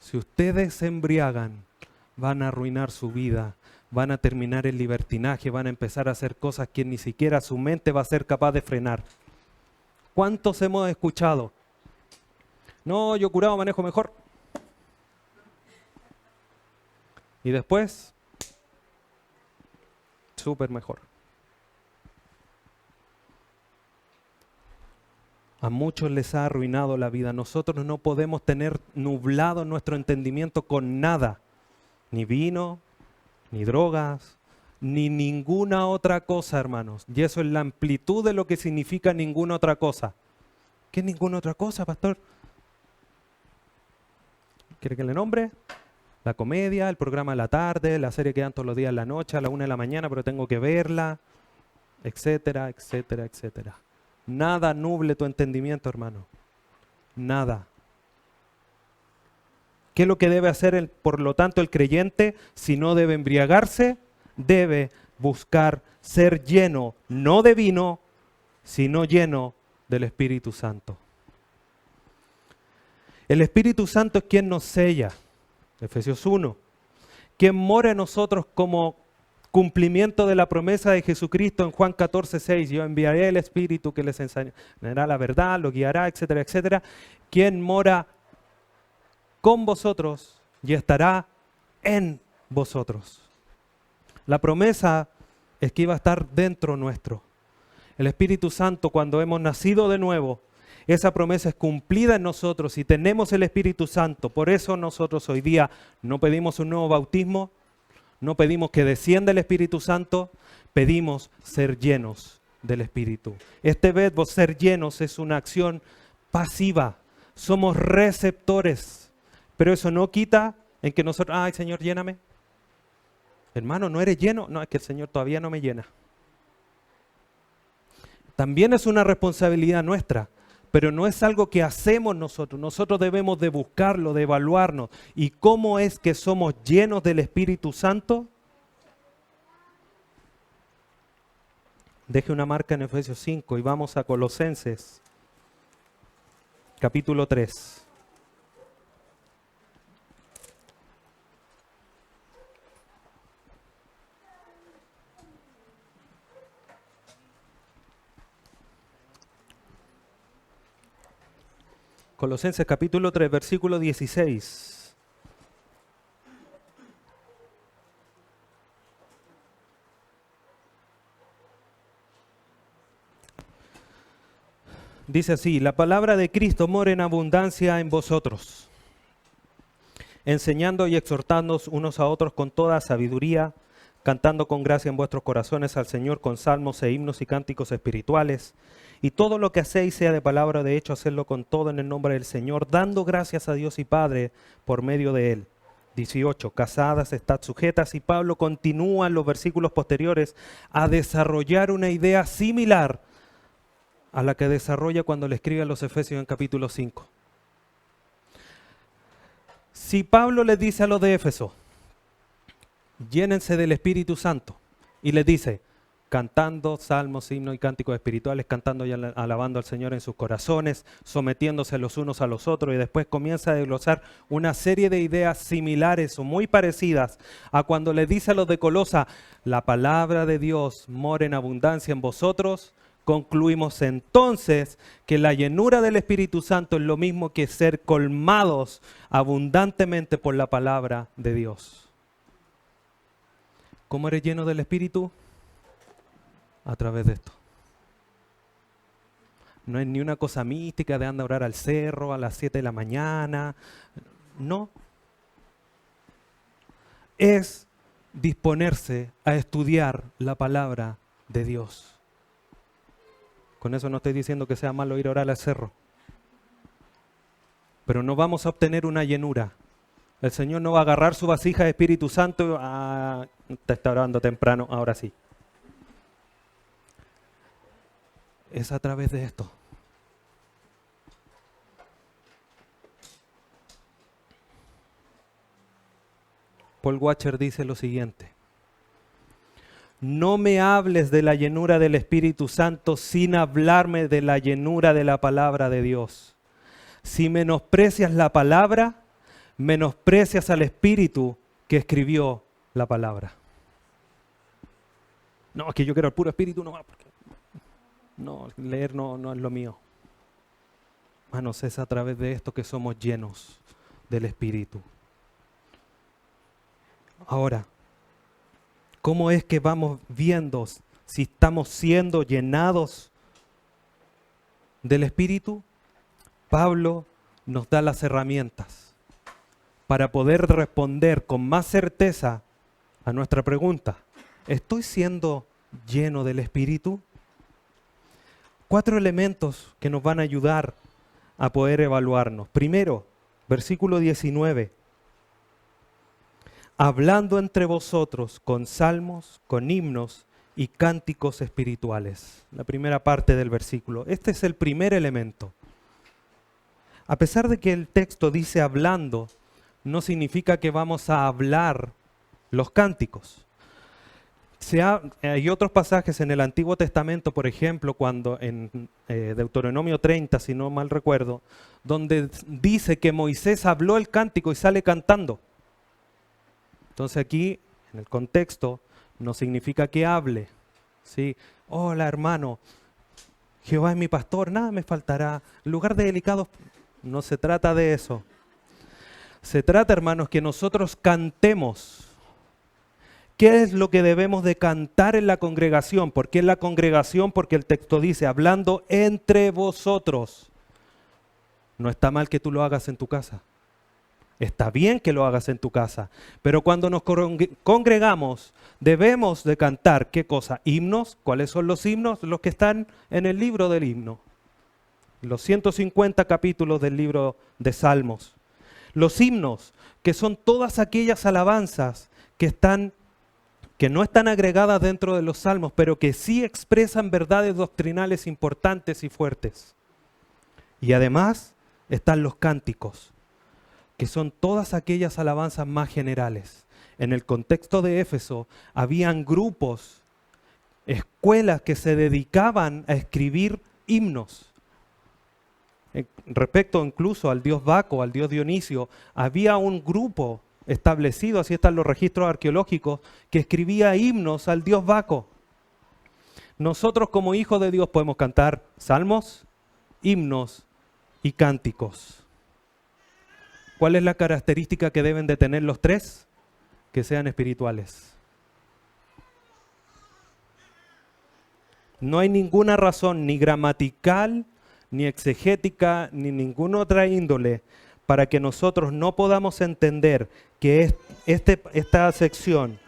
Si ustedes se embriagan, van a arruinar su vida, van a terminar el libertinaje, van a empezar a hacer cosas que ni siquiera su mente va a ser capaz de frenar. ¿Cuántos hemos escuchado? No, yo curado manejo mejor. Y después, súper mejor. A muchos les ha arruinado la vida. Nosotros no podemos tener nublado nuestro entendimiento con nada. Ni vino, ni drogas, ni ninguna otra cosa, hermanos. Y eso es la amplitud de lo que significa ninguna otra cosa. ¿Qué es ninguna otra cosa, pastor? ¿Quiere que le nombre? La comedia, el programa de la tarde, la serie que dan todos los días en la noche, a la 1 de la mañana, pero tengo que verla, etcétera, etcétera, etcétera. Nada nuble tu entendimiento, hermano. Nada. ¿Qué es lo que debe hacer, por lo tanto, el creyente? Si no debe embriagarse, debe buscar ser lleno, no de vino, sino lleno del Espíritu Santo. El Espíritu Santo es quien nos sella, Efesios 1, quien mora en nosotros como cumplimiento de la promesa de Jesucristo en Juan 14:6, yo enviaré el Espíritu que les enseñará la verdad, lo guiará, etcétera, etcétera, quien mora con vosotros y estará en vosotros. La promesa es que iba a estar dentro nuestro. El Espíritu Santo, cuando hemos nacido de nuevo, esa promesa es cumplida en nosotros y tenemos el Espíritu Santo. Por eso nosotros hoy día no pedimos un nuevo bautismo, no pedimos que descienda el Espíritu Santo, pedimos ser llenos del Espíritu. Este verbo ser llenos es una acción pasiva. Somos receptores, pero eso no quita en que nosotros, ay Señor, lléname. Hermano, ¿no eres lleno? No, es que el Señor todavía no me llena. También es una responsabilidad nuestra, pero no es algo que hacemos nosotros. Nosotros debemos de buscarlo, de evaluarnos. ¿Y cómo es que somos llenos del Espíritu Santo? Deje una marca en Efesios 5 y vamos a Colosenses, capítulo 3. Colosenses capítulo 3, versículo 16. Dice así, la palabra de Cristo mora en abundancia en vosotros, enseñando y exhortándoos unos a otros con toda sabiduría, cantando con gracia en vuestros corazones al Señor con salmos e himnos y cánticos espirituales. Y todo lo que hacéis, sea de palabra o de hecho, hacedlo con todo en el nombre del Señor, dando gracias a Dios y Padre por medio de Él. 18. Casadas, estad sujetas. Y Pablo continúa en los versículos posteriores a desarrollar una idea similar a la que desarrolla cuando le escribe a los Efesios en capítulo 5. Si Pablo les dice a los de Éfeso, llénense del Espíritu Santo, y les dice, cantando salmos, himnos y cánticos espirituales, cantando y alabando al Señor en sus corazones, sometiéndose los unos a los otros, y después comienza a desglosar una serie de ideas similares o muy parecidas a cuando le dice a los de Colosa, la palabra de Dios mora en abundancia en vosotros. Concluimos entonces que la llenura del Espíritu Santo es lo mismo que ser colmados abundantemente por la palabra de Dios. ¿Cómo eres lleno del Espíritu? A través de esto. No es ni una cosa mística de anda a orar al cerro a las 7 de la mañana. No. Es disponerse a estudiar la palabra de Dios. Con eso no estoy diciendo que sea malo ir a orar al cerro. Pero no vamos a obtener una llenura. El Señor no va a agarrar su vasija de Espíritu Santo. Te está orando temprano, ahora sí. Es a través de esto. Paul Washer dice lo siguiente: no me hables de la llenura del Espíritu Santo sin hablarme de la llenura de la palabra de Dios. Si menosprecias la palabra, menosprecias al Espíritu que escribió la palabra. No, es que yo quiero el puro Espíritu nomás, porque no, leer no es lo mío. Hermanos, es a través de esto que somos llenos del Espíritu. Ahora, ¿cómo es que vamos viendo si estamos siendo llenados del Espíritu? Pablo nos da las herramientas para poder responder con más certeza a nuestra pregunta: ¿estoy siendo lleno del Espíritu? 4 elementos que nos van a ayudar a poder evaluarnos. Primero, versículo 19. Hablando entre vosotros con salmos, con himnos y cánticos espirituales. La primera parte del versículo. Este es el primer elemento. A pesar de que el texto dice hablando, no significa que vamos a hablar los cánticos. Hay otros pasajes en el Antiguo Testamento, por ejemplo, cuando en Deuteronomio 30, si no mal recuerdo, donde dice que Moisés habló el cántico y sale cantando. Entonces aquí, en el contexto, no significa que hable. ¿Sí? Hola hermano, Jehová es mi pastor, nada me faltará. Lugar de delicados, no se trata de eso. Se trata, hermanos, que nosotros cantemos. ¿Qué es lo que debemos de cantar en la congregación? ¿Por qué en la congregación? Porque el texto dice, hablando entre vosotros. No está mal que tú lo hagas en tu casa. Está bien que lo hagas en tu casa. Pero cuando nos congregamos, debemos de cantar, ¿qué cosa? Himnos. ¿Cuáles son los himnos? Los que están en el libro del himno. Los 150 capítulos del libro de Salmos. Los himnos, que son todas aquellas alabanzas que no están agregadas dentro de los salmos, pero que sí expresan verdades doctrinales importantes y fuertes. Y además están los cánticos, que son todas aquellas alabanzas más generales. En el contexto de Éfeso, habían grupos, escuelas que se dedicaban a escribir himnos. Respecto incluso al dios Baco, al dios Dionisio, había un grupo establecido, así están los registros arqueológicos, que escribía himnos al dios Baco. Nosotros como hijos de Dios podemos cantar salmos, himnos y cánticos. ¿Cuál es la característica que deben de tener los tres? Que sean espirituales. No hay ninguna razón, ni gramatical, ni exegética, ni ninguna otra índole, para que nosotros no podamos entender que esta sección,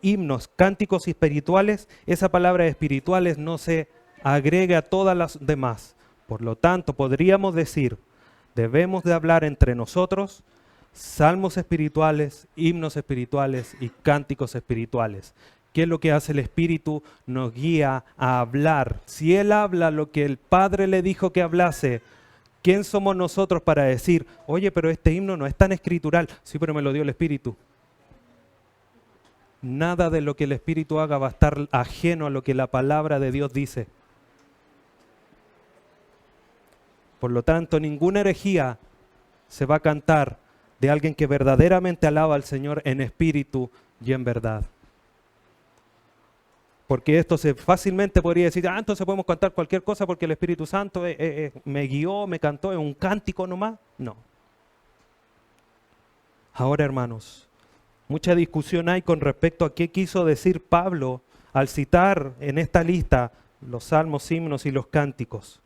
himnos, cánticos espirituales, esa palabra espirituales no se agrega a todas las demás. Por lo tanto, podríamos decir, debemos de hablar entre nosotros salmos espirituales, himnos espirituales y cánticos espirituales. ¿Qué es lo que hace el Espíritu? Nos guía a hablar. Si Él habla lo que el Padre le dijo que hablase, ¿quién somos nosotros para decir, oye, pero este himno no es tan escritural? Sí, pero me lo dio el Espíritu. Nada de lo que el Espíritu haga va a estar ajeno a lo que la palabra de Dios dice. Por lo tanto, ninguna herejía se va a cantar de alguien que verdaderamente alaba al Señor en espíritu y en verdad. Porque esto fácilmente podría decir, entonces podemos cantar cualquier cosa porque el Espíritu Santo me guió, me cantó, es un cántico nomás. No. Ahora, hermanos, mucha discusión hay con respecto a qué quiso decir Pablo al citar en esta lista los salmos, himnos y los cánticos.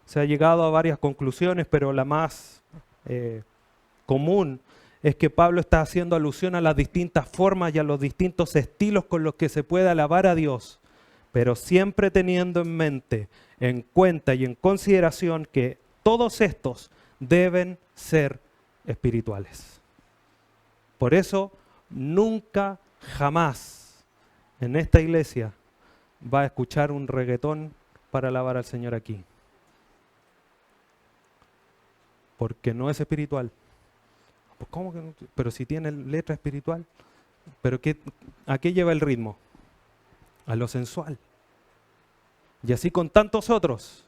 Se ha llegado a varias conclusiones, pero la más común es que Pablo está haciendo alusión a las distintas formas y a los distintos estilos con los que se puede alabar a Dios, pero siempre teniendo en mente, en cuenta y en consideración que todos estos deben ser espirituales. Por eso, nunca, jamás en esta iglesia va a escuchar un reggaetón para alabar al Señor aquí. Porque no es espiritual. ¿Cómo que no? Pero si tiene letra espiritual. ¿Pero a qué lleva el ritmo? A lo sensual. Y así con tantos otros.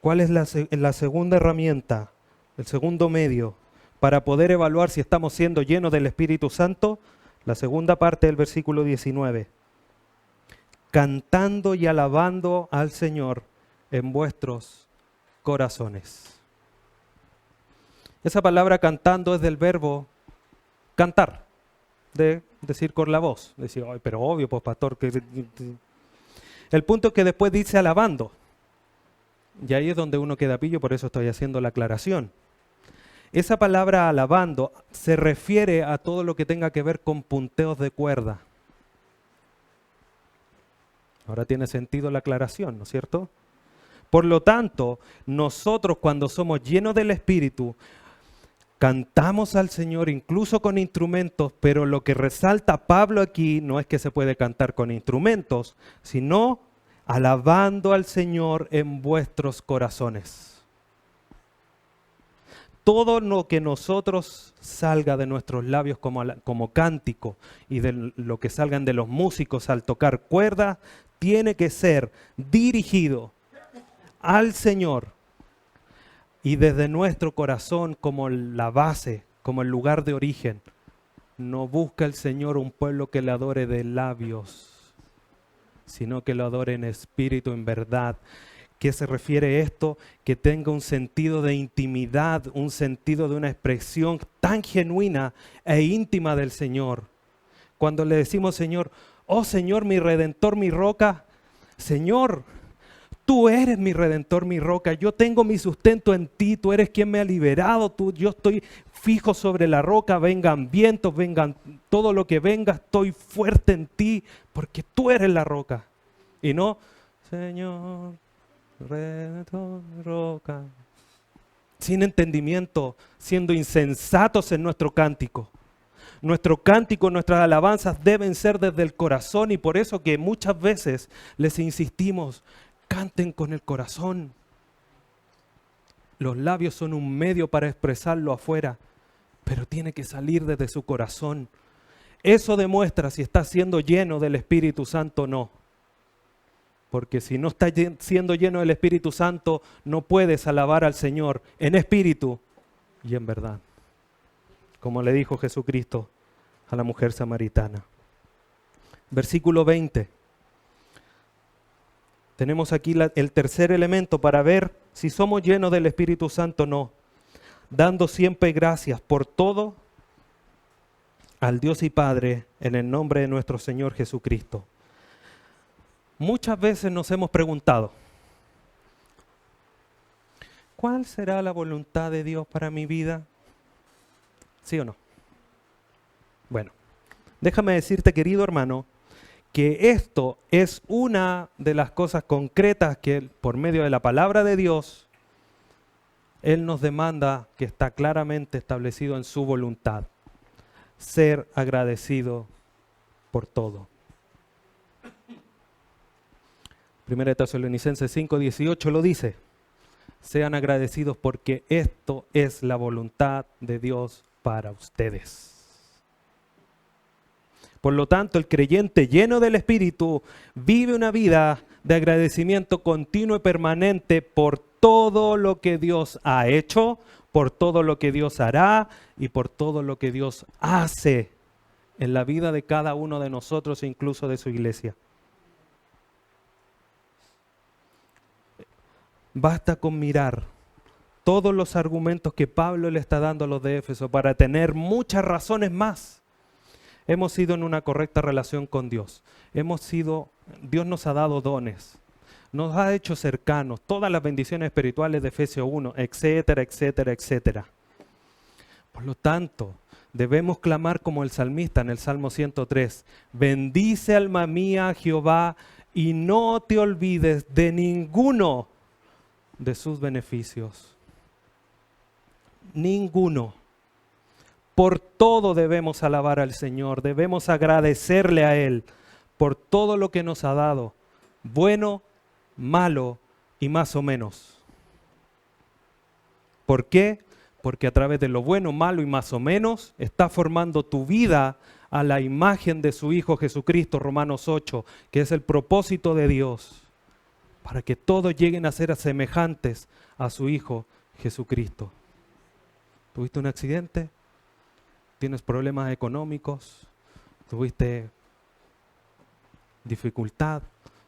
¿Cuál es la segunda herramienta, el segundo medio para poder evaluar si estamos siendo llenos del Espíritu Santo? La segunda parte del versículo 19. Cantando y alabando al Señor en vuestros corazones. Esa palabra cantando es del verbo cantar, de decir con la voz. Decir, ay, pero obvio, pues pastor. El punto es que después dice alabando. Y ahí es donde uno queda pillo, por eso estoy haciendo la aclaración. Esa palabra alabando se refiere a todo lo que tenga que ver con punteos de cuerda. Ahora tiene sentido la aclaración, ¿no es cierto? Por lo tanto, nosotros cuando somos llenos del Espíritu, cantamos al Señor incluso con instrumentos, pero lo que resalta Pablo aquí no es que se puede cantar con instrumentos, sino alabando al Señor en vuestros corazones. Todo lo que nosotros salga de nuestros labios como cántico y de lo que salgan de los músicos al tocar cuerdas, tiene que ser dirigido al Señor y desde nuestro corazón como la base, como el lugar de origen. No busca el Señor un pueblo que le adore de labios, sino que lo adore en espíritu, en verdad. ¿Qué se refiere esto? Que tenga un sentido de intimidad, un sentido de una expresión tan genuina e íntima del Señor. Cuando le decimos, Señor, oh Señor, mi Redentor, mi roca, Señor, tú eres mi Redentor, mi roca, yo tengo mi sustento en ti, tú eres quien me ha liberado, yo estoy fijo sobre la roca, vengan vientos, vengan todo lo que venga, estoy fuerte en ti, porque tú eres la roca. Y no, Señor, Redentor, roca, sin entendimiento, siendo insensatos en nuestro cántico. Nuestro cántico, nuestras alabanzas deben ser desde el corazón y por eso que muchas veces les insistimos, canten con el corazón. Los labios son un medio para expresarlo afuera, pero tiene que salir desde su corazón. Eso demuestra si está siendo lleno del Espíritu Santo o no. Porque si no está siendo lleno del Espíritu Santo, no puedes alabar al Señor en espíritu y en verdad. Como le dijo Jesucristo a la mujer samaritana. Versículo 20. Tenemos aquí el tercer elemento para ver si somos llenos del Espíritu Santo o no. Dando siempre gracias por todo al Dios y Padre en el nombre de nuestro Señor Jesucristo. Muchas veces nos hemos preguntado, ¿cuál será la voluntad de Dios para mi vida? ¿Sí o no? Bueno, déjame decirte, querido hermano, que esto es una de las cosas concretas que por medio de la palabra de Dios, Él nos demanda, que está claramente establecido en su voluntad, ser agradecido por todo. 1 Tesalonicenses 5:18 lo dice, Sean agradecidos porque esto es la voluntad de Dios para ustedes. Por lo tanto, el creyente lleno del Espíritu vive una vida de agradecimiento continuo y permanente por todo lo que Dios ha hecho, por todo lo que Dios hará y por todo lo que Dios hace en la vida de cada uno de nosotros e incluso de su iglesia. Basta con mirar todos los argumentos que Pablo le está dando a los de Éfeso para tener muchas razones más. Hemos sido en una correcta relación con Dios. Dios nos ha dado dones. Nos ha hecho cercanos, todas las bendiciones espirituales de Efesios 1, etcétera, etcétera, etcétera. Por lo tanto, debemos clamar como el salmista en el Salmo 103. Bendice alma mía a Jehová y no te olvides de ninguno de sus beneficios. Ninguno. Por todo debemos alabar al Señor, debemos agradecerle a Él por todo lo que nos ha dado, bueno, malo y más o menos. ¿Por qué? Porque a través de lo bueno, malo y más o menos está formando tu vida a la imagen de su Hijo Jesucristo, Romanos 8, que es el propósito de Dios, para que todos lleguen a ser semejantes a su Hijo Jesucristo. ¿Tuviste un accidente? ¿Tienes problemas económicos? ¿Tuviste dificultad?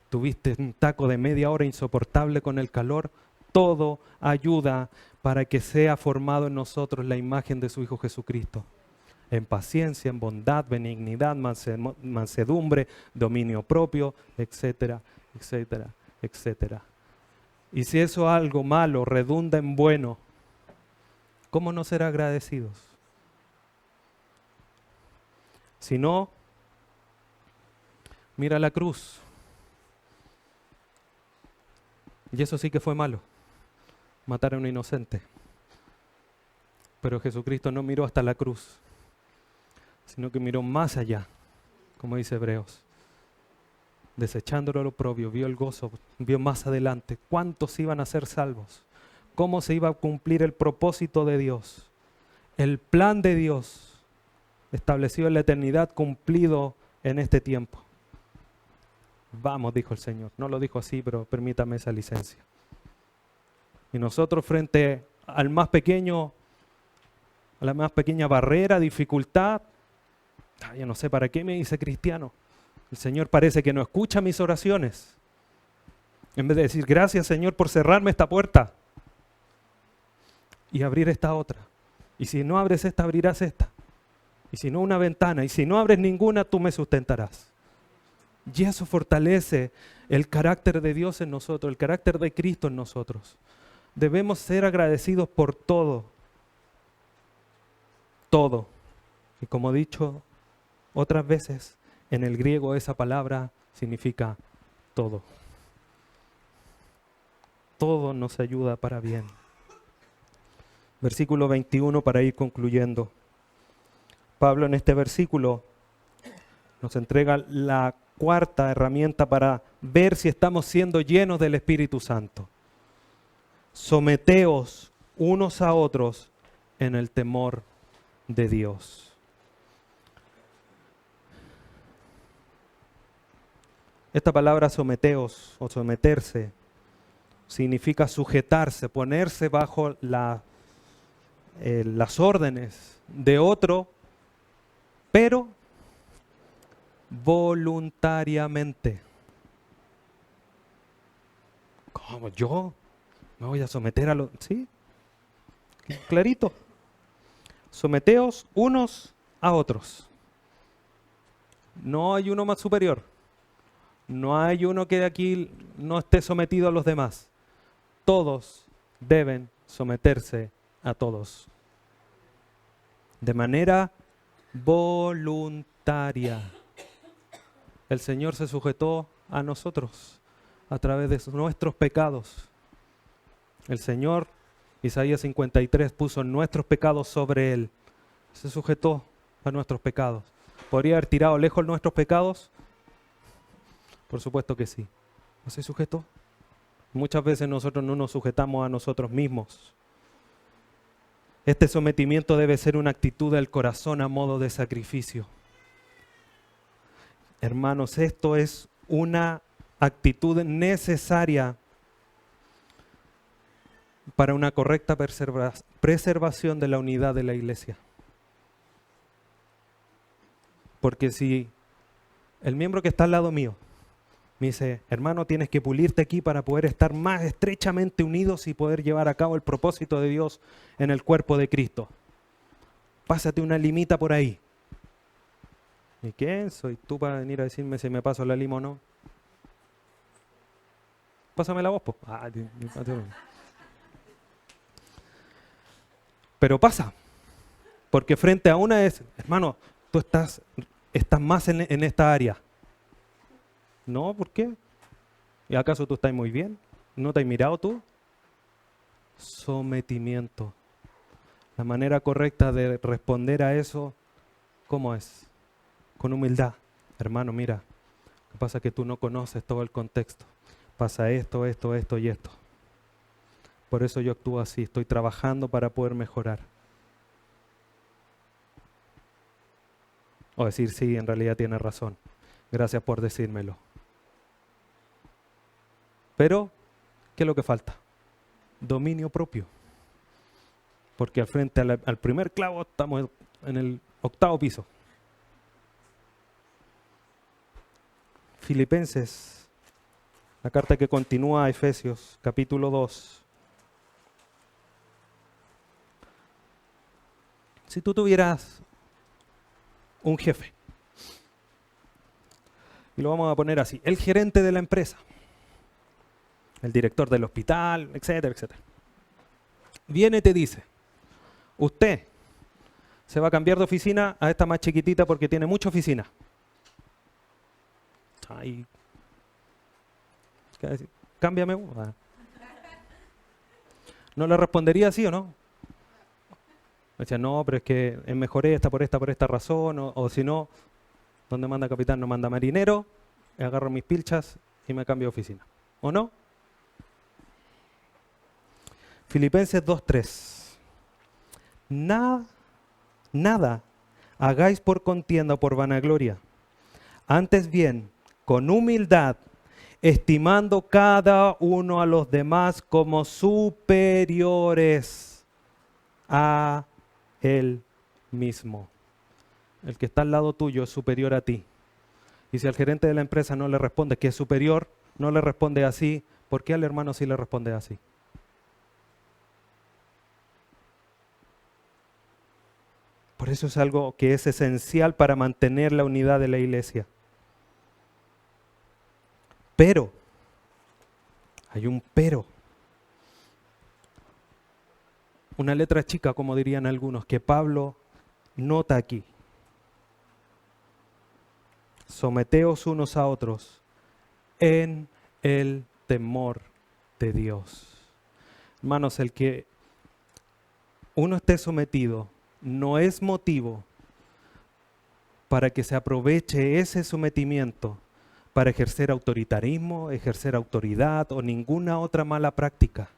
¿Tuviste un taco de media hora insoportable con el calor? Todo ayuda para que sea formado en nosotros la imagen de su Hijo Jesucristo. En paciencia, en bondad, benignidad, mansedumbre, dominio propio, etcétera, etcétera, etcétera. Y si eso algo malo redunda en bueno, ¿cómo no ser agradecidos? Si no, mira la cruz. Y eso sí que fue malo, matar a un inocente. Pero Jesucristo no miró hasta la cruz, sino que miró más allá, como dice Hebreos. Desechándolo lo propio, vio el gozo, vio más adelante cuántos iban a ser salvos, cómo se iba a cumplir el propósito de Dios, el plan de Dios establecido en la eternidad, cumplido en este tiempo. Vamos, dijo el Señor. No lo dijo así, pero permítame esa licencia. Y nosotros frente al más pequeño, a la más pequeña barrera, dificultad, yo no sé para qué me hice cristiano. El Señor parece que no escucha mis oraciones. En vez de decir, gracias Señor por cerrarme esta puerta y abrir esta otra. Y si no abres esta, abrirás esta. Y si no, una ventana. Y si no abres ninguna, tú me sustentarás. Y eso fortalece el carácter de Dios en nosotros, el carácter de Cristo en nosotros. Debemos ser agradecidos por todo. Todo. Y como he dicho otras veces, en el griego esa palabra significa todo. Todo nos ayuda para bien. Versículo 21 para ir concluyendo. Pablo en este versículo nos entrega la cuarta herramienta para ver si estamos siendo llenos del Espíritu Santo. Someteos unos a otros en el temor de Dios. Esta palabra someteos o someterse significa sujetarse, ponerse bajo las órdenes de otro, pero voluntariamente. ¿Cómo? ¿Yo me voy a someter a los...? ¿Sí? Clarito. Someteos unos a otros. No hay uno más superior. No hay uno que de aquí no esté sometido a los demás. Todos deben someterse a todos. De manera voluntaria. El Señor se sujetó a nosotros a través de nuestros pecados. El Señor, Isaías 53, puso nuestros pecados sobre Él. Se sujetó a nuestros pecados. ¿Podría haber tirado lejos nuestros pecados? Por supuesto que sí. ¿No se sujetó? Muchas veces nosotros no nos sujetamos a nosotros mismos. Este sometimiento debe ser una actitud del corazón a modo de sacrificio. Hermanos, esto es una actitud necesaria para una correcta preservación de la unidad de la iglesia. Porque si el miembro que está al lado mío me dice, hermano, tienes que pulirte aquí para poder estar más estrechamente unidos y poder llevar a cabo el propósito de Dios en el cuerpo de Cristo. Pásate una limita por ahí. ¿Y quién soy tú para venir a decirme si me paso la lima o no? Pásame la voz, po. Pero pasa, porque frente a una es, hermano, tú estás más en esta área. No, ¿por qué? ¿Y acaso tú estás muy bien? ¿No te has mirado tú? Sometimiento. La manera correcta de responder a eso, ¿cómo es? Con humildad. Hermano, mira, lo que pasa es que tú no conoces todo el contexto. Pasa esto, esto, esto y esto. Por eso yo actúo así, estoy trabajando para poder mejorar. O decir, sí, en realidad tienes razón. Gracias por decírmelo. Pero, ¿qué es lo que falta? Dominio propio. Porque al frente al primer clavo estamos en el 8º piso. Filipenses, la carta que continúa a Efesios, capítulo 2. Si tú tuvieras un jefe, y lo vamos a poner así, el gerente de la empresa, el director del hospital, etcétera, etcétera. Viene y te dice, usted se va a cambiar de oficina a esta más chiquitita porque tiene mucha oficina. Ay, cámbiame. ¿No le respondería sí o no? Decía, no, pero es que es mejor por esta razón, o si no, donde manda capitán no manda marinero, agarro mis pilchas y me cambio de oficina. ¿O no? Filipenses 2:3. Nada hagáis por contienda o por vanagloria. Antes bien, con humildad, estimando cada uno a los demás como superiores a él mismo. El que está al lado tuyo es superior a ti. Y si al gerente de la empresa no le responde que es superior, no le responde así, ¿por qué al hermano sí le responde así? Por eso es algo que es esencial para mantener la unidad de la iglesia. Pero, hay un pero. Una letra chica, como dirían algunos, que Pablo nota aquí. Someteos unos a otros en el temor de Dios. Hermanos, el que uno esté sometido no es motivo para que se aproveche ese sometimiento para ejercer autoritarismo, ejercer autoridad o ninguna otra mala práctica.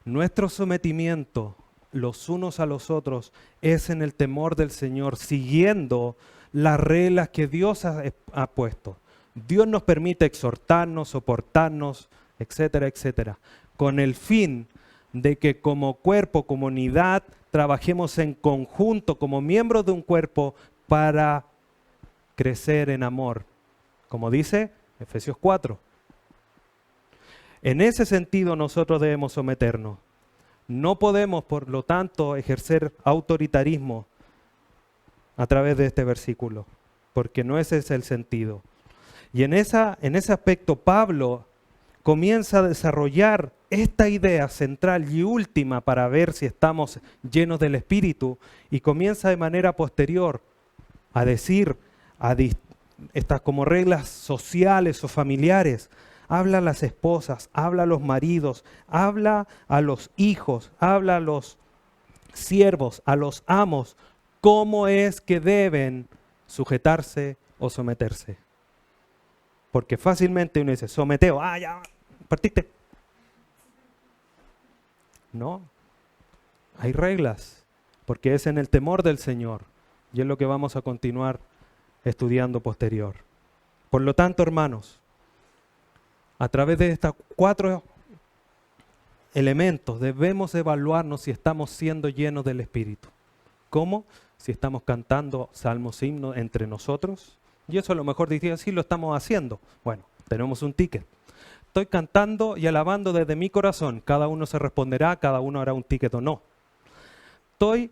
Nuestro sometimiento los unos a los otros es en el temor del Señor, siguiendo las reglas que Dios ha puesto. Dios nos permite exhortarnos, soportarnos, etcétera, etcétera, con el fin de que como cuerpo, como unidad, trabajemos en conjunto como miembros de un cuerpo para crecer en amor, como dice Efesios 4. En ese sentido nosotros debemos someternos. No podemos, por lo tanto, ejercer autoritarismo a través de este versículo, porque no ese es el sentido. Y en ese aspecto Pablo comienza a desarrollar esta idea central y última para ver si estamos llenos del Espíritu, y comienza de manera posterior a decir estas como reglas sociales o familiares. Habla a las esposas, habla a los maridos, habla a los hijos, habla a los siervos, a los amos, cómo es que deben sujetarse o someterse. Porque fácilmente uno dice, someteo, ya, partiste, No, hay reglas, porque es en el temor del Señor y es lo que vamos a continuar estudiando posterior. Por lo tanto, hermanos, a través de estos 4 elementos debemos evaluarnos si estamos siendo llenos del Espíritu. ¿Cómo? Si estamos cantando salmos, himnos entre nosotros. Y eso a lo mejor diría, sí, lo estamos haciendo. Bueno, tenemos un ticket. Estoy cantando y alabando desde mi corazón. Cada uno se responderá, cada uno hará un ticket o no. Estoy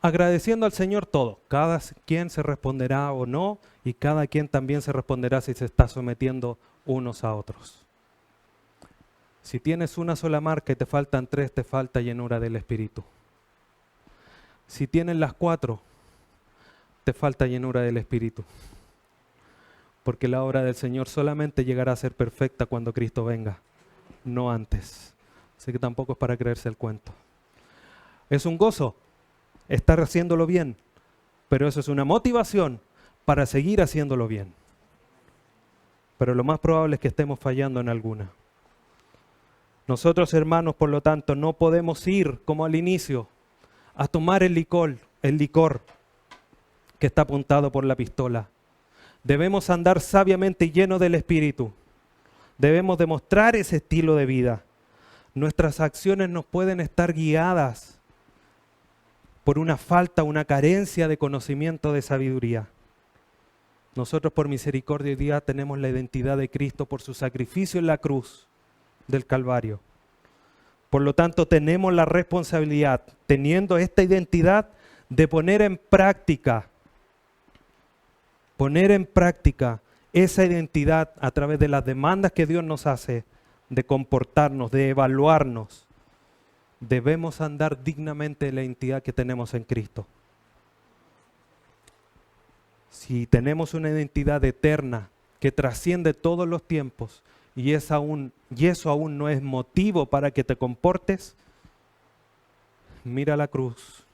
agradeciendo al Señor todo. Cada quien se responderá o no, y cada quien también se responderá si se está sometiendo unos a otros. Si tienes una sola marca y te faltan 3, te falta llenura del Espíritu. Si tienes las 4, te falta llenura del Espíritu. Porque la obra del Señor solamente llegará a ser perfecta cuando Cristo venga, no antes. Así que tampoco es para creerse el cuento. Es un gozo estar haciéndolo bien, pero eso es una motivación para seguir haciéndolo bien. Pero lo más probable es que estemos fallando en alguna. Nosotros, hermanos, por lo tanto, no podemos ir, como al inicio, a tomar el licor que está apuntado por la pistola. Debemos andar sabiamente llenos del Espíritu. Debemos demostrar ese estilo de vida. Nuestras acciones no pueden estar guiadas por una falta, una carencia de conocimiento, de sabiduría. Nosotros por misericordia hoy día tenemos la identidad de Cristo por su sacrificio en la cruz del Calvario. Por lo tanto, tenemos la responsabilidad, teniendo esta identidad, de poner en práctica esa identidad a través de las demandas que Dios nos hace de comportarnos, de evaluarnos. Debemos andar dignamente en la identidad que tenemos en Cristo. Si tenemos una identidad eterna que trasciende todos los tiempos y eso aún no es motivo para que te comportes, mira la cruz.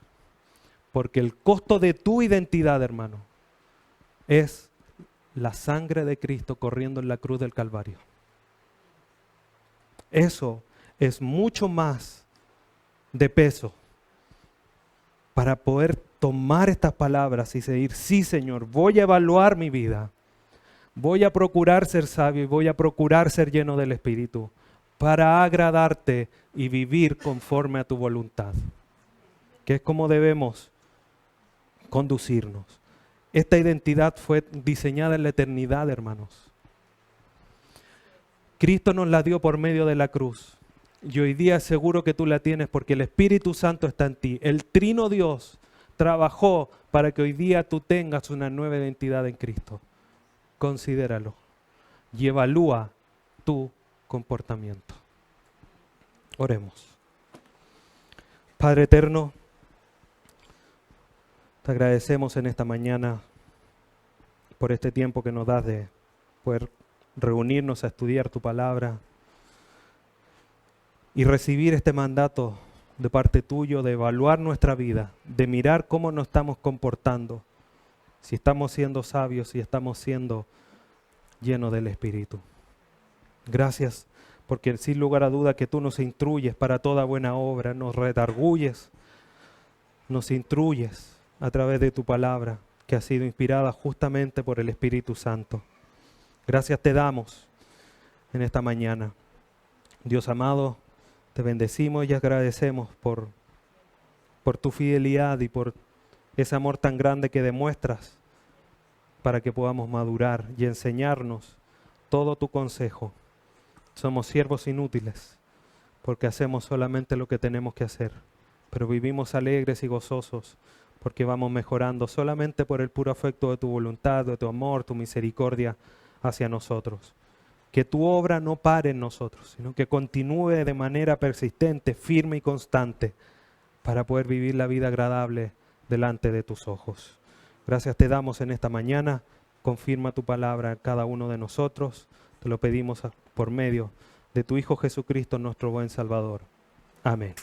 Porque el costo de tu identidad, hermano, es la sangre de Cristo corriendo en la cruz del Calvario. Eso es mucho más de peso para poder tomar estas palabras y decir, sí, Señor, voy a evaluar mi vida. Voy a procurar ser sabio y voy a procurar ser lleno del Espíritu para agradarte y vivir conforme a tu voluntad, que es como debemos conducirnos. Esta identidad fue diseñada en la eternidad, hermanos. Cristo nos la dio por medio de la cruz y hoy día seguro que tú la tienes porque el Espíritu Santo está en ti. El Trino Dios trabajó para que hoy día tú tengas una nueva identidad en Cristo. Considéralo y evalúa tu comportamiento. Oremos. Padre eterno, te agradecemos en esta mañana por este tiempo que nos das de poder reunirnos a estudiar tu palabra y recibir este mandato de parte tuyo de evaluar nuestra vida, de mirar cómo nos estamos comportando, si estamos siendo sabios, si estamos siendo llenos del Espíritu. Gracias, porque sin lugar a duda que tú nos instruyes para toda buena obra, nos redarguyes, nos instruyes a través de tu palabra, que ha sido inspirada justamente por el Espíritu Santo. Gracias te damos en esta mañana. Dios amado, te bendecimos y agradecemos por tu fidelidad y por ese amor tan grande que demuestras para que podamos madurar y enseñarnos todo tu consejo. Somos siervos inútiles porque hacemos solamente lo que tenemos que hacer, pero vivimos alegres y gozosos porque vamos mejorando solamente por el puro afecto de tu voluntad, de tu amor, tu misericordia hacia nosotros. Que tu obra no pare en nosotros, sino que continúe de manera persistente, firme y constante para poder vivir la vida agradable delante de tus ojos. Gracias te damos en esta mañana. Confirma tu palabra a cada uno de nosotros. Te lo pedimos por medio de tu Hijo Jesucristo, nuestro buen Salvador. Amén.